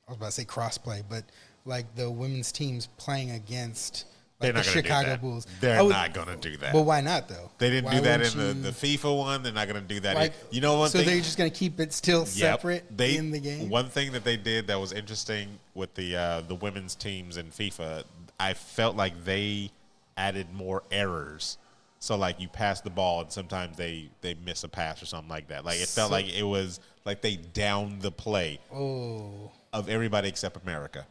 was about to say crossplay, but like the women's teams playing against like the Chicago Bulls. They're not going to do that. But why not, though? They didn't do that in the FIFA one. They're not going to do that. Like, you know what? So they're just going to keep it still separate in the game? One thing that they did that was interesting with the women's teams in FIFA, I felt like they added more errors. So, like, you pass the ball, and sometimes they miss a pass or something like that. Like, it felt like it was like they downed the play of everybody except America.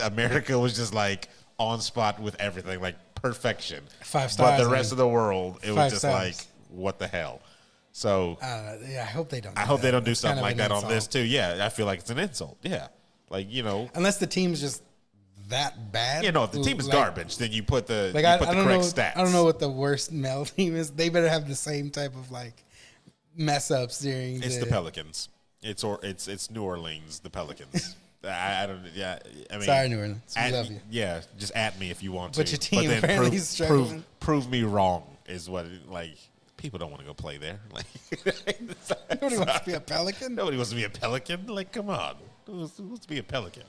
America was just, like, on spot with everything, like perfection. 5 stars. But the rest of the world, it was just 5 like, stars. what the hell? So I hope they don't. I hope they don't do It's something kind like of that an on this insult. too. Yeah, I feel like it's an insult. Yeah, like unless the team's just that bad. if the team is garbage, then you put the Like correct know, stats. I don't know what the worst male team is. They better have the same type of like mess ups during. It's the Pelicans. It's New Orleans, the Pelicans. I don't. Yeah, I mean, Sorry, New Orleans. We love you. Yeah, just at me if you want to. But your team then apparently is struggling. prove me wrong is what like. People don't want to go play there. Like Nobody wants to be a Pelican. Nobody wants to be a Pelican. Like, come on, who wants to be a Pelican?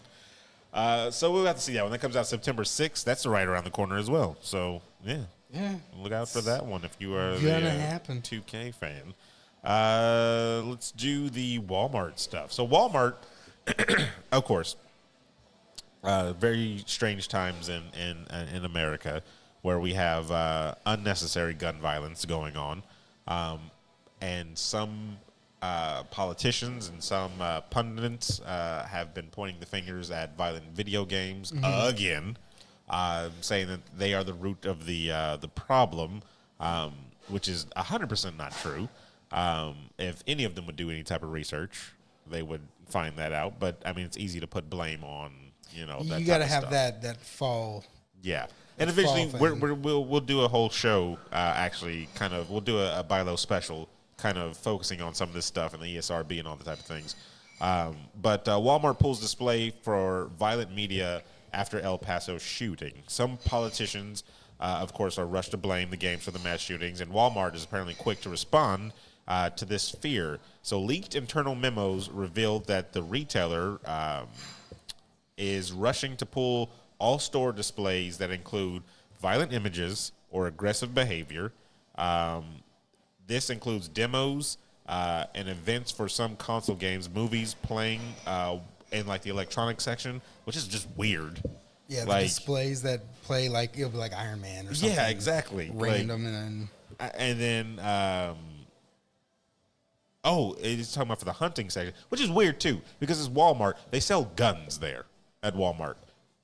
So we'll have to see that when that comes out September 6th. That's right around the corner as well. So yeah, look out for that one if you are a 2K fan. Let's do the Walmart stuff. So Walmart, of course, very strange times in America where we have unnecessary gun violence going on, and some politicians and some pundits have been pointing the fingers at violent video games again, saying that they are the root of the problem, which is 100% not true. If any of them would do any type of research, they would find that out. But I mean, it's easy to put blame on that You got to type have of stuff. that fall. Yeah. And eventually, fall thing. we'll do a whole show. Actually, kind of, we'll do a Bilo special, kind of focusing on some of this stuff and the ESRB and all the type of things. But Walmart pulls display for violent media after El Paso shooting. Some politicians, of course, are rushed to blame the games for the mass shootings, and Walmart is apparently quick to respond to this fear. So, leaked internal memos revealed that the retailer is rushing to pull all store displays that include violent images or aggressive behavior. This includes demos and events for some console games, movies playing in like the electronics section, which is just weird. Yeah, the like, displays that play like it'll be like Iron Man or something. Yeah, exactly. Random and then it's talking about for the hunting section, which is weird too because it's Walmart. They sell guns there at Walmart.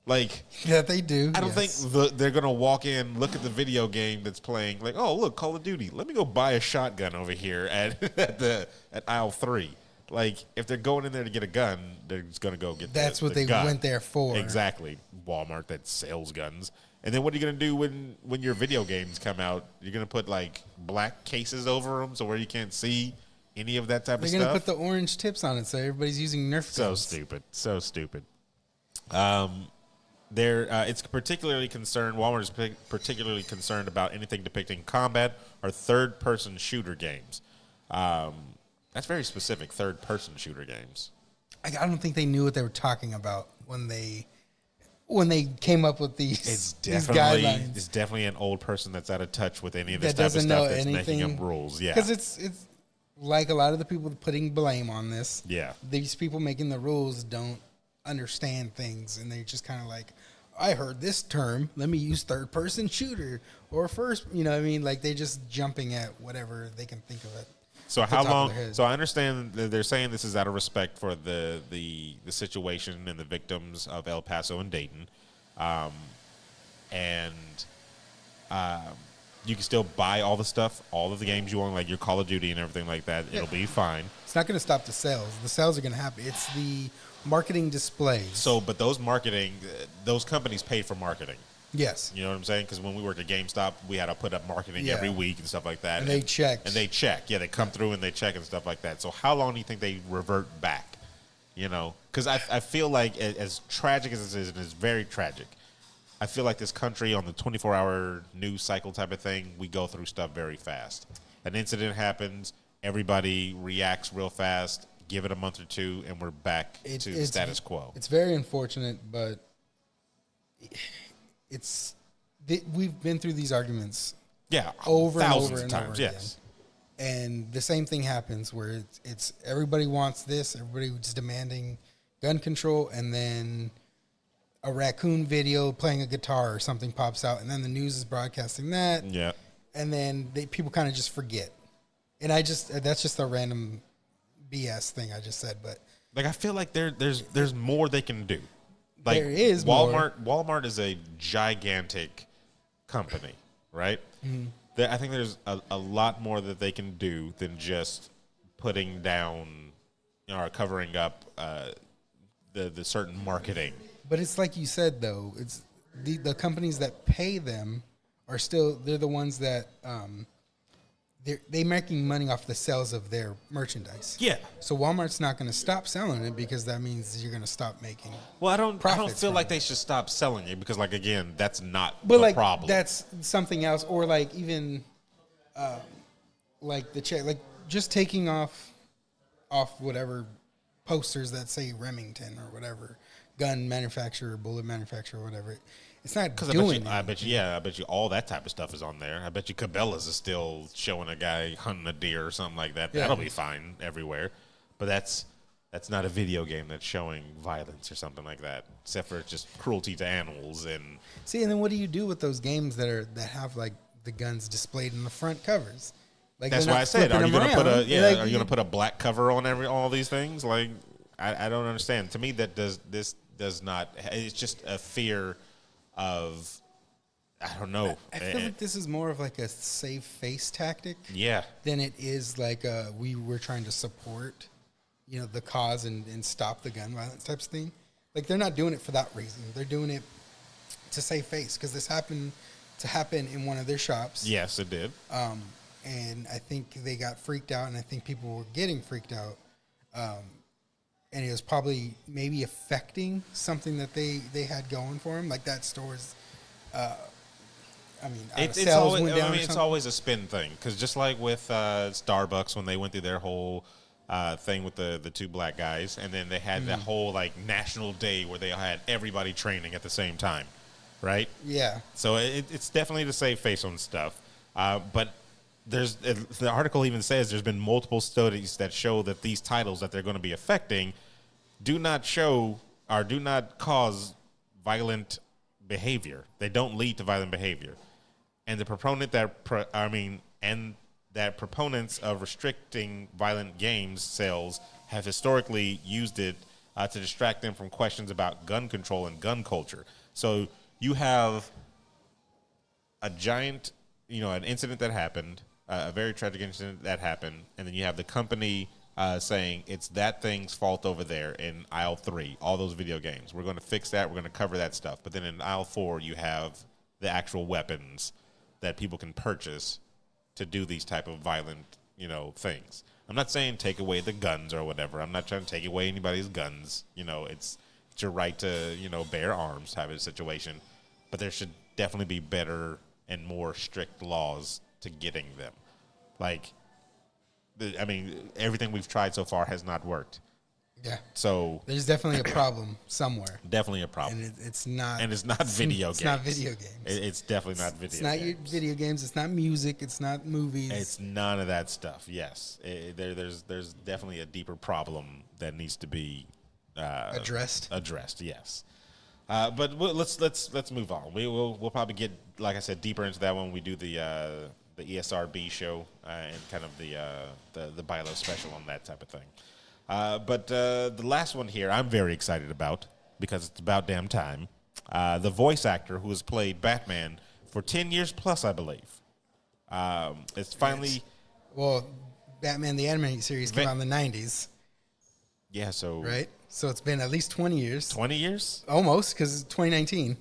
Like, yeah, they do. I don't think they're going to walk in, look at the video game that's playing, like, oh, look, Call of Duty. Let me go buy a shotgun over here at aisle 3. Like, if they're going in there to get a gun, they're just going to go get That's what they gun. went there for. Exactly. Walmart that sells guns. And then what are you going to do when your video games come out? You're going to put, like, black cases over them so where you can't see any of that type of stuff? They're going to put the orange tips on it so everybody's using Nerf guns. So stupid. It's particularly concerned. Walmart is particularly concerned about anything depicting combat or third-person shooter games. That's very specific. Third-person shooter games. I don't think they knew what they were talking about when they came up with these guidelines. It's definitely an old person that's out of touch with any of this that type of doesn't know stuff that's anything, making up rules. Yeah, because it's like a lot of the people putting blame on this. Yeah, these people making the rules don't understand things, and they're just kind of like, I heard this term, let me use third person shooter or first, you know what I mean? Like they just jumping at whatever they can think of it. So how long? So I understand that they're saying this is out of respect for the situation and the victims of El Paso and Dayton, you can still buy all the stuff, all of the games you want, like your Call of Duty and everything like that. Yeah. It'll be fine. It's not going to stop the sales. The sales are going to happen. It's the marketing displays. So, but those companies paid for marketing. Yes. You know what I'm saying? Because when we worked at GameStop, we had to put up marketing every week and stuff like that. And they check. And they check. Yeah, they come through and they check and stuff like that. So how long do you think they revert back? You know? Because I feel like as tragic as this is, and it's very tragic, I feel like this country on the 24-hour news cycle type of thing, we go through stuff very fast. An incident happens, everybody reacts real fast, give it a month or two, and we're back to status quo. It's very unfortunate, but we've been through these arguments over thousands and of over times, again. yes. And the same thing happens where it's everybody wants this, everybody's demanding gun control, and then a raccoon video playing a guitar or something pops out, and then the news is broadcasting that. Yeah. And then people kind of just forget. And that's just a random BS thing I just said, but like I feel like there's more they can do. Like there is Walmart. more. Walmart is a gigantic company, right? Mm-hmm. I think there's a lot more that they can do than just putting down, or covering up the certain marketing. But it's like you said, though. It's the companies that pay them they're the ones that they're making money off the sales of their merchandise. Yeah. So Walmart's not going to stop selling it because that means you're going to stop making. Well, I don't feel like they should stop selling it because, like, again, that's not the problem. That's something else, or like even, like the check, like just taking off whatever posters that say Remington or whatever gun manufacturer, bullet manufacturer, or whatever. It's not doing I bet you all that type of stuff is on there. I bet you Cabela's is still showing a guy hunting a deer or something like that. Yeah. That'll be fine everywhere. But that's not a video game that's showing violence or something like that, except for just cruelty to animals. And and then what do you do with those games that have like the guns displayed in the front covers? Like that's why I said, are you going to put a black cover on all these things? Like I don't understand. To me, this does not. It's just a fear of, I don't know. I feel like this is more of like a save face tactic. Yeah. Than it is like we were trying to support, the cause and stop the gun violence types of thing. Like they're not doing it for that reason. They're doing it to save face because this happened to happen in one of their shops. Yes, it did. And I think they got freaked out, and I think people were getting freaked out. And it was probably maybe affecting something that they had going for them, like that store's. It's always a spin thing because just like with Starbucks when they went through their whole thing with the two black guys, and then they had that whole like national day where they had everybody training at the same time, right? Yeah. So it's definitely to save face on stuff, but. The article even says there's been multiple studies that show that these titles that they're going to be affecting do not show or do not cause violent behavior. They don't lead to violent behavior. And the proponent that proponents of restricting violent games sales have historically used it to distract them from questions about gun control and gun culture. So you have a giant, an incident that happened, a very tragic incident that happened, and then you have the company saying it's that thing's fault over there in aisle 3, all those video games. We're going to fix that. We're going to cover that stuff. But then in aisle 4, you have the actual weapons that people can purchase to do these type of violent, things. I'm not saying take away the guns or whatever. I'm not trying to take away anybody's guns. It's your right to, bear arms type of situation. But there should definitely be better and more strict laws to getting them. Like, everything we've tried so far has not worked. Yeah. So there's definitely a problem somewhere. Definitely a problem. And it's not. And it's not video games. It's not video games. It's definitely not video games. It's not your video games. It's not music. It's not movies. It's none of that stuff. Yes. There's definitely a deeper problem that needs to be addressed. Addressed. Yes. But let's move on. We'll probably get, like I said, deeper into that when we do the ESRB show and kind of the BILO special on that type of thing. But the last one here I'm very excited about because it's about damn time. The voice actor who has played Batman for 10 years plus, I believe. It's finally... Well, Batman the animated series came out in the 90s. Yeah, so... Right? So it's been at least 20 years. 20 years? Almost, because it's 2019.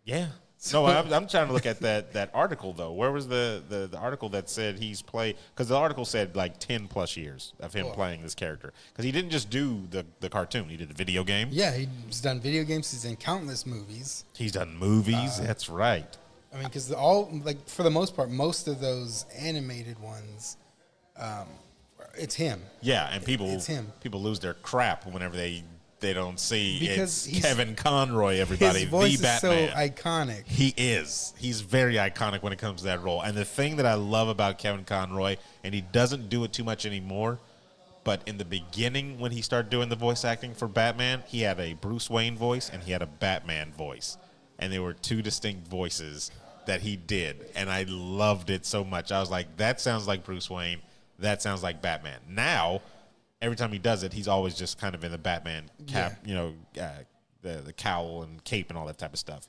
Yeah. No, I'm trying to look at that article though. Where was the article that said he's played? Because the article said like 10 plus years of him playing this character. Because he didn't just do the cartoon; he did the video game. Yeah, he's done video games. He's in countless movies. He's done movies. That's right. I mean, because for the most part, most of those animated ones, it's him. Yeah, and it's him. People lose their crap whenever they don't see Because it's Kevin Conroy. Everybody, His voice the Batman. is so iconic. He is. He's very iconic when it comes to that role. And the thing that I love about Kevin Conroy, and he doesn't do it too much anymore, but in the beginning when he started doing the voice acting for Batman, he had a Bruce Wayne voice and he had a Batman voice. And they were two distinct voices that he did. And I loved it so much. I was like, that sounds like Bruce Wayne. That sounds like Batman. Now, every time he does it, he's always just kind of in the Batman cap, the cowl and cape and all that type of stuff.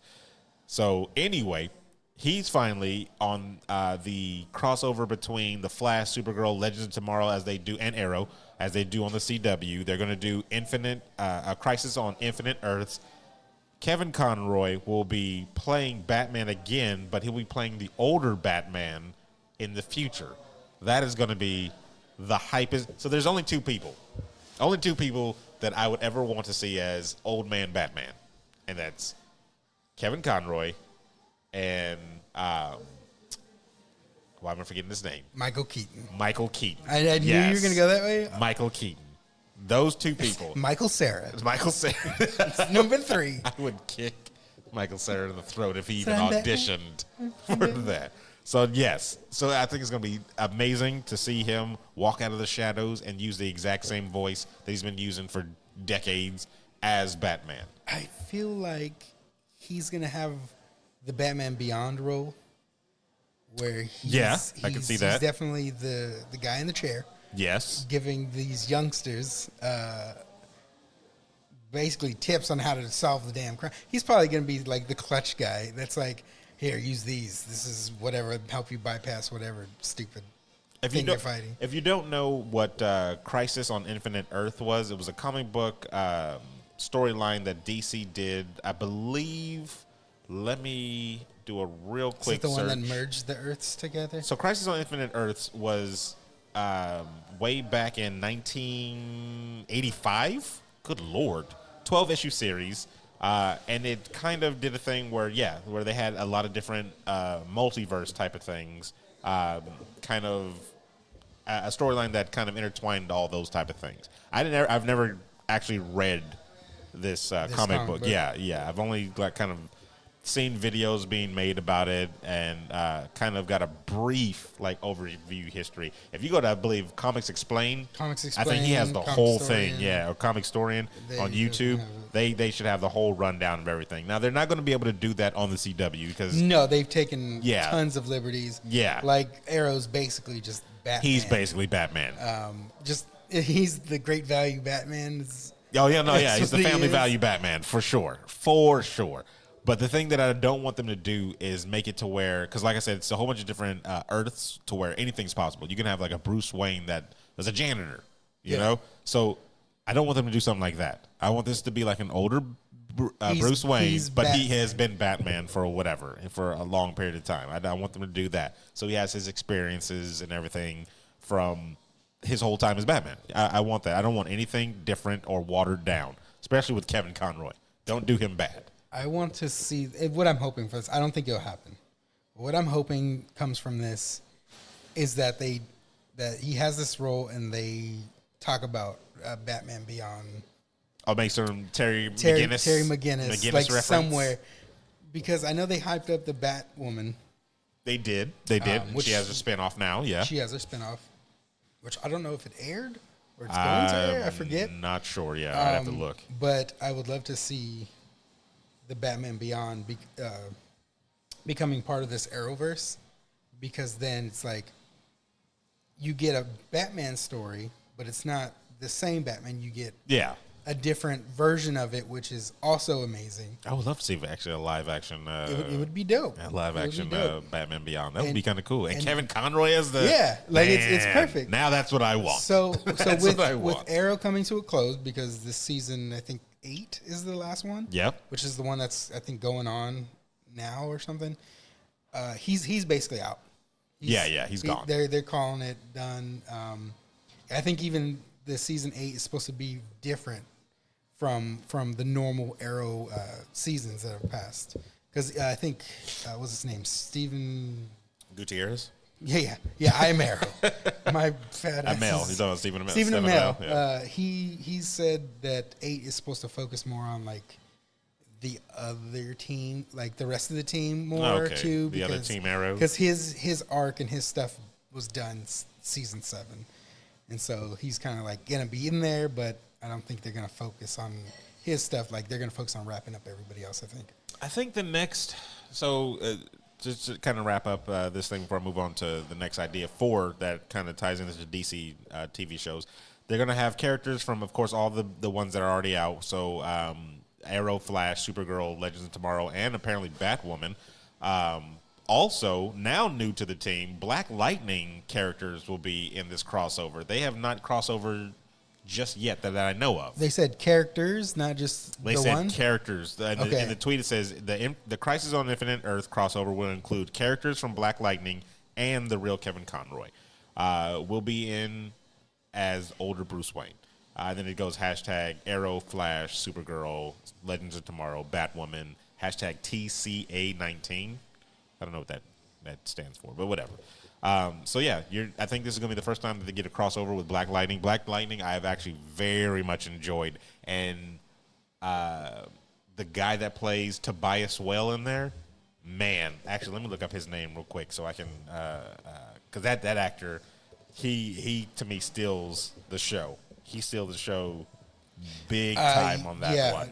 So anyway, he's finally on the crossover between the Flash, Supergirl, Legends of Tomorrow and Arrow as they do on the CW. They're going to do a Crisis on Infinite Earths. Kevin Conroy will be playing Batman again, but he'll be playing the older Batman in the future. That is going to be the hype. So there's only two people that I would ever want to see as old man Batman, and that's Kevin Conroy and why am I forgetting his name? Michael Keaton. I knew you were going to go that way. Michael Keaton. Those two people. Michael Cera. Michael Cera. Number 3. I would kick Michael Cera in the throat if he even auditioned for that. So, yes. So, I think it's going to be amazing to see him walk out of the shadows and use the exact same voice that he's been using for decades as Batman. I feel like he's going to have the Batman Beyond role where I can see that. He's definitely the guy in the chair. Yes. Giving these youngsters basically tips on how to solve the damn crime. He's probably going to be like the clutch guy that's like, here, use these. This is whatever, help you bypass whatever stupid thing you're fighting. If you don't know what Crisis on Infinite Earth was, it was a comic book storyline that DC did, I believe. Let me do a real quick search. Is it the one that merged the Earths together? So Crisis on Infinite Earths was way back in 1985. Good Lord. 12-issue series. And it kind of did a thing where they had a lot of different multiverse type of things, kind of a storyline that kind of intertwined all those type of things. I've never actually read this comic book. Yeah. I've only kind of seen videos being made about it and kind of got a brief overview history. If you go to, I believe, Comics Explained, I think he has the whole thing. Yeah, or Comic Storian on YouTube. They should have the whole rundown of everything. Now, they're not going to be able to do that on the CW because... No, they've taken tons of liberties. Yeah. Like, Arrow's basically just Batman. He's basically Batman. He's the great value Batman. Oh, yeah, no, yeah. He's the family value Batman, for sure. For sure. But the thing that I don't want them to do is make it to where, because like I said, it's a whole bunch of different Earths to where anything's possible. You can have like a Bruce Wayne that was a janitor, you know? So I don't want them to do something like that. I want this to be like an older Bruce Wayne, but he has been Batman for whatever, for a long period of time. I want them to do that. So he has his experiences and everything from his whole time as Batman. I want that. I don't want anything different or watered down, especially with Kevin Conroy. Don't do him bad. I want to see what I'm hoping for this. I don't think it'll happen. What I'm hoping comes from this is that he has this role and they talk about Batman Beyond. I'll make some Terry McGinnis like reference. Somewhere, because I know they hyped up the Batwoman. They did. She has a spinoff now. Yeah, she has a spinoff, which I don't know if it aired or it's going to air. I forget. Not sure. Yeah, I'd have to look. But I would love to see the Batman Beyond becoming part of this Arrowverse, because then it's like you get a Batman story, but it's not the same Batman. You get a different version of it, which is also amazing. I would love to see actually a live action. It would be dope. A live action Batman Beyond. That would be kind of cool. And Kevin Conroy as the it's perfect. Now that's what I want. So with Arrow coming to a close, because this season I think 8 is the last one. Yep. Which is the one that's I think going on now or something. He's basically out. He's gone. They're calling it done. I think even the season 8 is supposed to be different from the normal Arrow seasons that have passed. Because I think what's his name, Steven Gutierrez. Yeah. I am Arrow. My fat ass. Amell. He's talking about Stephen Amell. Stephen Amell. Yeah. He said that 8 is supposed to focus more on like the other team, like the rest of the team more too. The other team Arrow. Because his arc and his stuff was done season 7, and so he's kind of like gonna be in there, but I don't think they're gonna focus on his stuff. Like they're gonna focus on wrapping up everybody else. I think the next. So just to kind of wrap up this thing before I move on to the next idea 4 that kind of ties into DC TV shows. They're gonna have characters from, of course, all the ones that are already out. So. Arrow, Flash, Supergirl, Legends of Tomorrow, and apparently Batwoman. Also, now new to the team, Black Lightning characters will be in this crossover. They have not crossover just yet that I know of. They said characters, not just they said characters. In the tweet it says the Crisis on Infinite Earth crossover will include characters from Black Lightning and the real Kevin Conroy. Will be in as older Bruce Wayne. Then it goes hashtag Arrow, Flash, Supergirl, Legends of Tomorrow, Batwoman, hashtag TCA19. I don't know what that stands for, but whatever. So yeah, I think this is going to be the first time that they get a crossover with Black Lightning. Black Lightning I have actually very much enjoyed. And the guy that plays Tobias Whale in there, man, actually let me look up his name real quick so I can, because that actor, he to me steals the show. He steals the show big time on that one.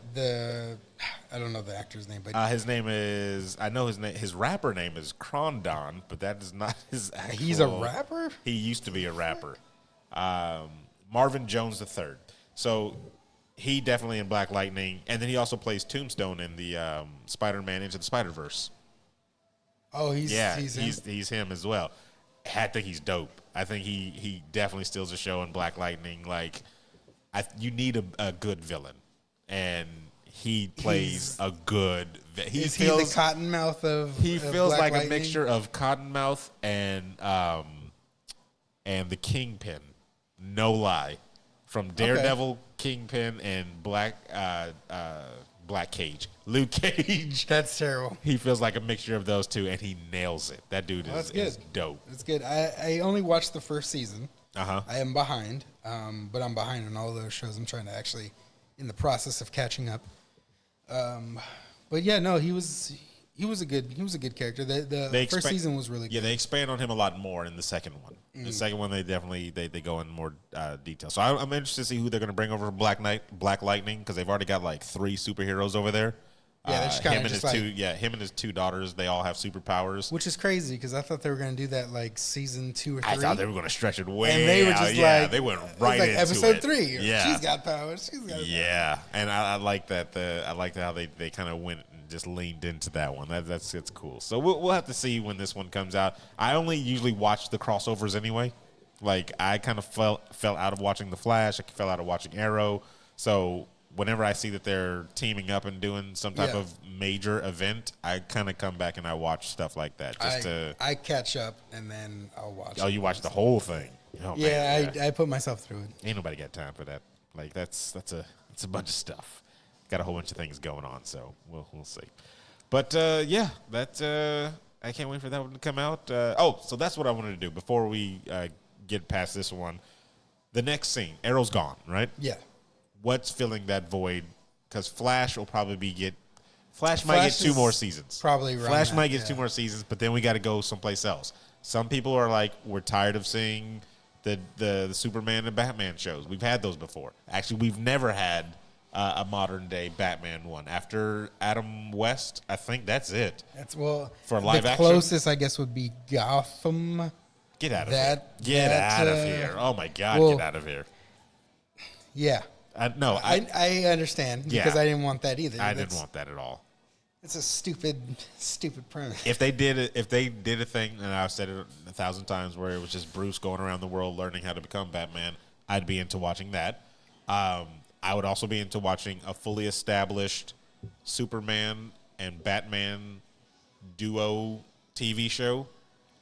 I don't know the actor's name, but his name is, I know his name. His rapper name is Krondon, but that is not his actual. He's a rapper? He used to be a rapper. Marvin Jones III. So he definitely in Black Lightning, and then he also plays Tombstone in the Spider-Man Into the Spider-Verse. Oh, he's him as well. I think he's dope. I think he definitely steals the show in Black Lightning. Like, you need a good villain, and he plays a good. Is he the Cottonmouth of? He feels Black like Lightning? a mixture of Cottonmouth and the Kingpin. No lie, from Daredevil, Kingpin, and Black Cage, Luke Cage. That's terrible. He feels like a mixture of those two, and he nails it. That dude is dope. That's good. I only watched the first season. Uh-huh. I am behind, but I'm behind on all those shows. I'm trying to actually, in the process of catching up. But yeah, no, he was a good character. The first season was really good. Yeah, they expand on him a lot more in the second one. The second one, they definitely they go in more detail. So I'm interested to see who they're going to bring over from Black Lightning, because they've already got like 3 superheroes over there. Yeah, they're just kind of just him and his 2 daughters. They all have superpowers, which is crazy because I thought they were going to do that like season 2 or 3. I thought they were going to stretch it way. And they were just they went right like into episode it. 3. Yeah, she's got powers. And I like that. I like how they kind of went and just leaned into that one. That's cool. So we'll have to see when this one comes out. I only usually watch the crossovers anyway. Like, I kind of fell out of watching The Flash. I fell out of watching Arrow. So whenever I see that they're teaming up and doing some type of major event, I kind of come back and I watch stuff like that. I catch up and then I'll watch. Oh, you watch the whole thing? Oh, yeah, I put myself through it. Ain't nobody got time for that. Like, that's a bunch of stuff. Got a whole bunch of things going on, so we'll see. But I can't wait for that one to come out. So that's what I wanted to do before we get past this one. The next scene, Arrow's gone, right? Yeah. What's filling that void? Because Flash will probably Flash might get 2 more seasons. Probably right. Flash might get 2 more seasons, but then we got to go someplace else. Some people are like, we're tired of seeing the Superman and Batman shows. We've had those before. Actually, we've never had a modern day Batman one. After Adam West, I think that's it. For live action. The closest, I guess, would be Gotham. Get out of here. Get out of here. Oh, my God, get out of here. Yeah. I understand because I didn't want that either. I didn't want that at all. It's a stupid premise. If they did a thing, and I've said it 1,000 times, where it was just Bruce going around the world learning how to become Batman, I'd be into watching that. I would also be into watching a fully established Superman and Batman duo TV show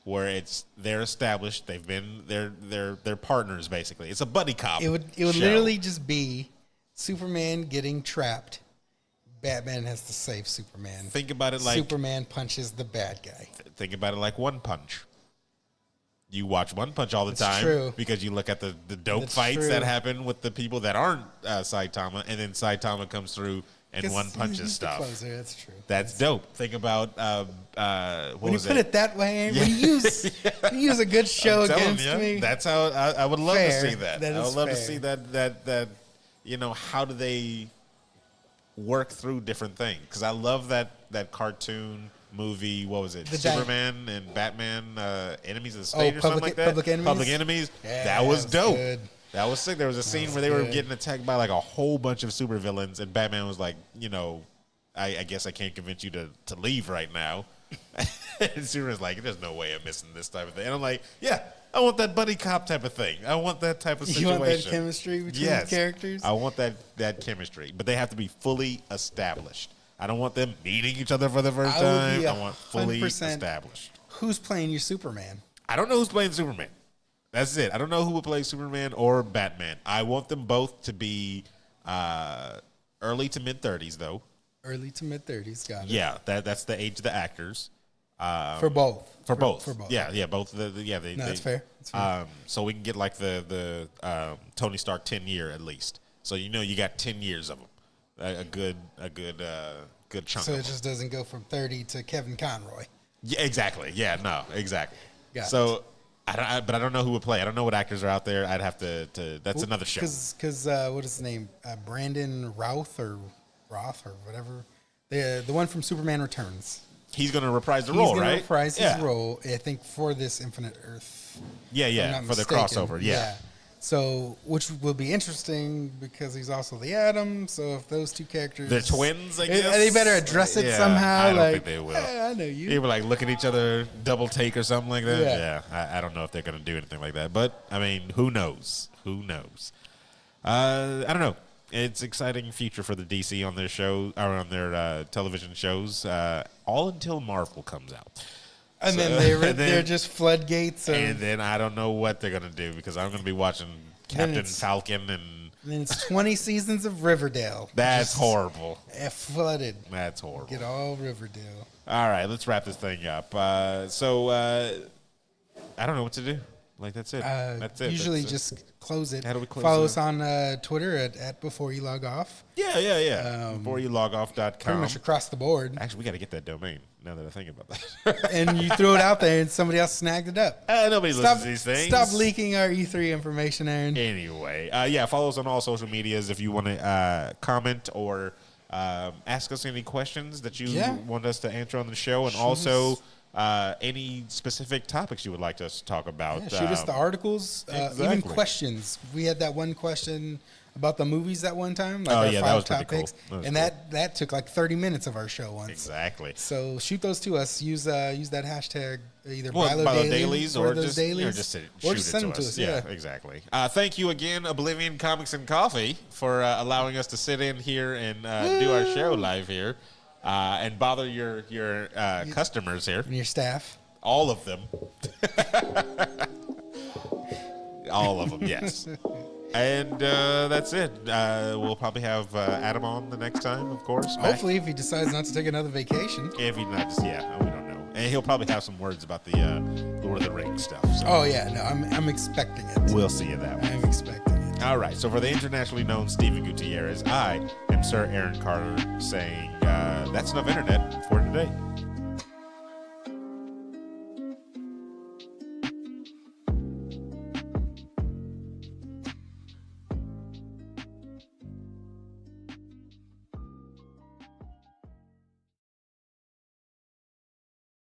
where they're established. They've been they're partners basically. It's a buddy cop. It would literally just be Superman getting trapped. Batman has to save Superman. Think about it like Superman punches the bad guy. Think about it like One Punch. You watch One Punch all the time true. because you look at the dope fights that happen with the people that aren't Saitama, and then Saitama comes through and One Punches stuff. Closer, that's true. That's dope. Think about when you put it that way, when you use a good show against me. That's how I would love to see that. I would love to see that. How do they work through different things? Because I love that cartoon movie. What was it? Superman and Batman, Enemies of the State or something like that. Public Enemies. Yeah, that was dope. Good. That was sick. There was a scene where they were getting attacked by like a whole bunch of supervillains, and Batman was like, I guess I can't convince you to leave right now. And Superman's like, there's no way I'm missing this type of thing. And I'm like, yeah, I want that buddy cop type of thing. I want that type of situation. You want that chemistry between the characters? I want that chemistry, but they have to be fully established. I don't want them meeting each other for the first time. I want fully established. Who's playing your Superman? I don't know who's playing Superman. That's it. I don't know who will play Superman or Batman. I want them both to be early to mid-30s, though. Early to mid-30s, got it. Yeah, that's the age of the actors. For both. For both. Yeah, both. That's fair. That's fair. So we can get like the Tony Stark 10-year at least. So you got 10 years of them. A good chunk. So it just doesn't go from 30 to Kevin Conroy. Yeah, exactly. Yeah, no, exactly. Got so it. but I don't know who would play. I don't know what actors are out there. I'd have to. That's another show. Because what is his name? Brandon Routh or whatever. The one from Superman Returns. He's going to reprise the role, right? He's going to reprise his role, I think, for this Infinite Earth. Yeah, for the crossover, yeah. So, which will be interesting because he's also the Atom. So, if those two characters, they're twins, I guess they better address it somehow. I don't think they will. I know you. They were like look at each other, double take or something like that. Yeah, I don't know if they're going to do anything like that. But I mean, who knows? Who knows? I don't know. It's exciting future for the DC on their show or on their television shows. All until Marvel comes out. And then they're just floodgates. And then I don't know what they're going to do because I'm going to be watching Captain Falcon. And then it's 20 seasons of Riverdale. That's horrible. Flooded. That's horrible. Get all Riverdale. All right, let's wrap this thing up. So I don't know what to do. Like, that's it. That's it. Usually just close it. How do we close Follow it? us on Twitter at Before You Log Off. Yeah. BeforeYouLogOff.com. Pretty much across the board. Actually, we got to get that domain now that I think about that. And you throw it out there and somebody else snagged it up. Nobody listens to these things. Stop leaking our E3 information, Aaron. Anyway, follow us on all social medias if you want to comment or ask us any questions that you want us to answer on the show. And also any specific topics you would like us to talk about. Yeah, shoot us the articles, even questions. We had that one question about the movies at one time. Like that was pretty cool. That took like 30 minutes of our show once. Exactly. So shoot those to us. Use that hashtag either Bilo Dailies or just send them to us. Yeah, exactly. Thank you again, Oblivion Comics and Coffee, for allowing us to sit in here and do our show live here. And bother your customers here. And your staff. All of them. All of them, yes. And that's it. We'll probably have Adam on the next time, of course. Hopefully, if he decides not to take another vacation. If he not, we don't know. And he'll probably have some words about the Lord of the Rings stuff. So. Oh, yeah. No, I'm expecting it. We'll see you that way. I'm expecting it. All right. So for the internationally known Steven Gutierrez, I am Sir Aaron Carter saying that's enough internet for today.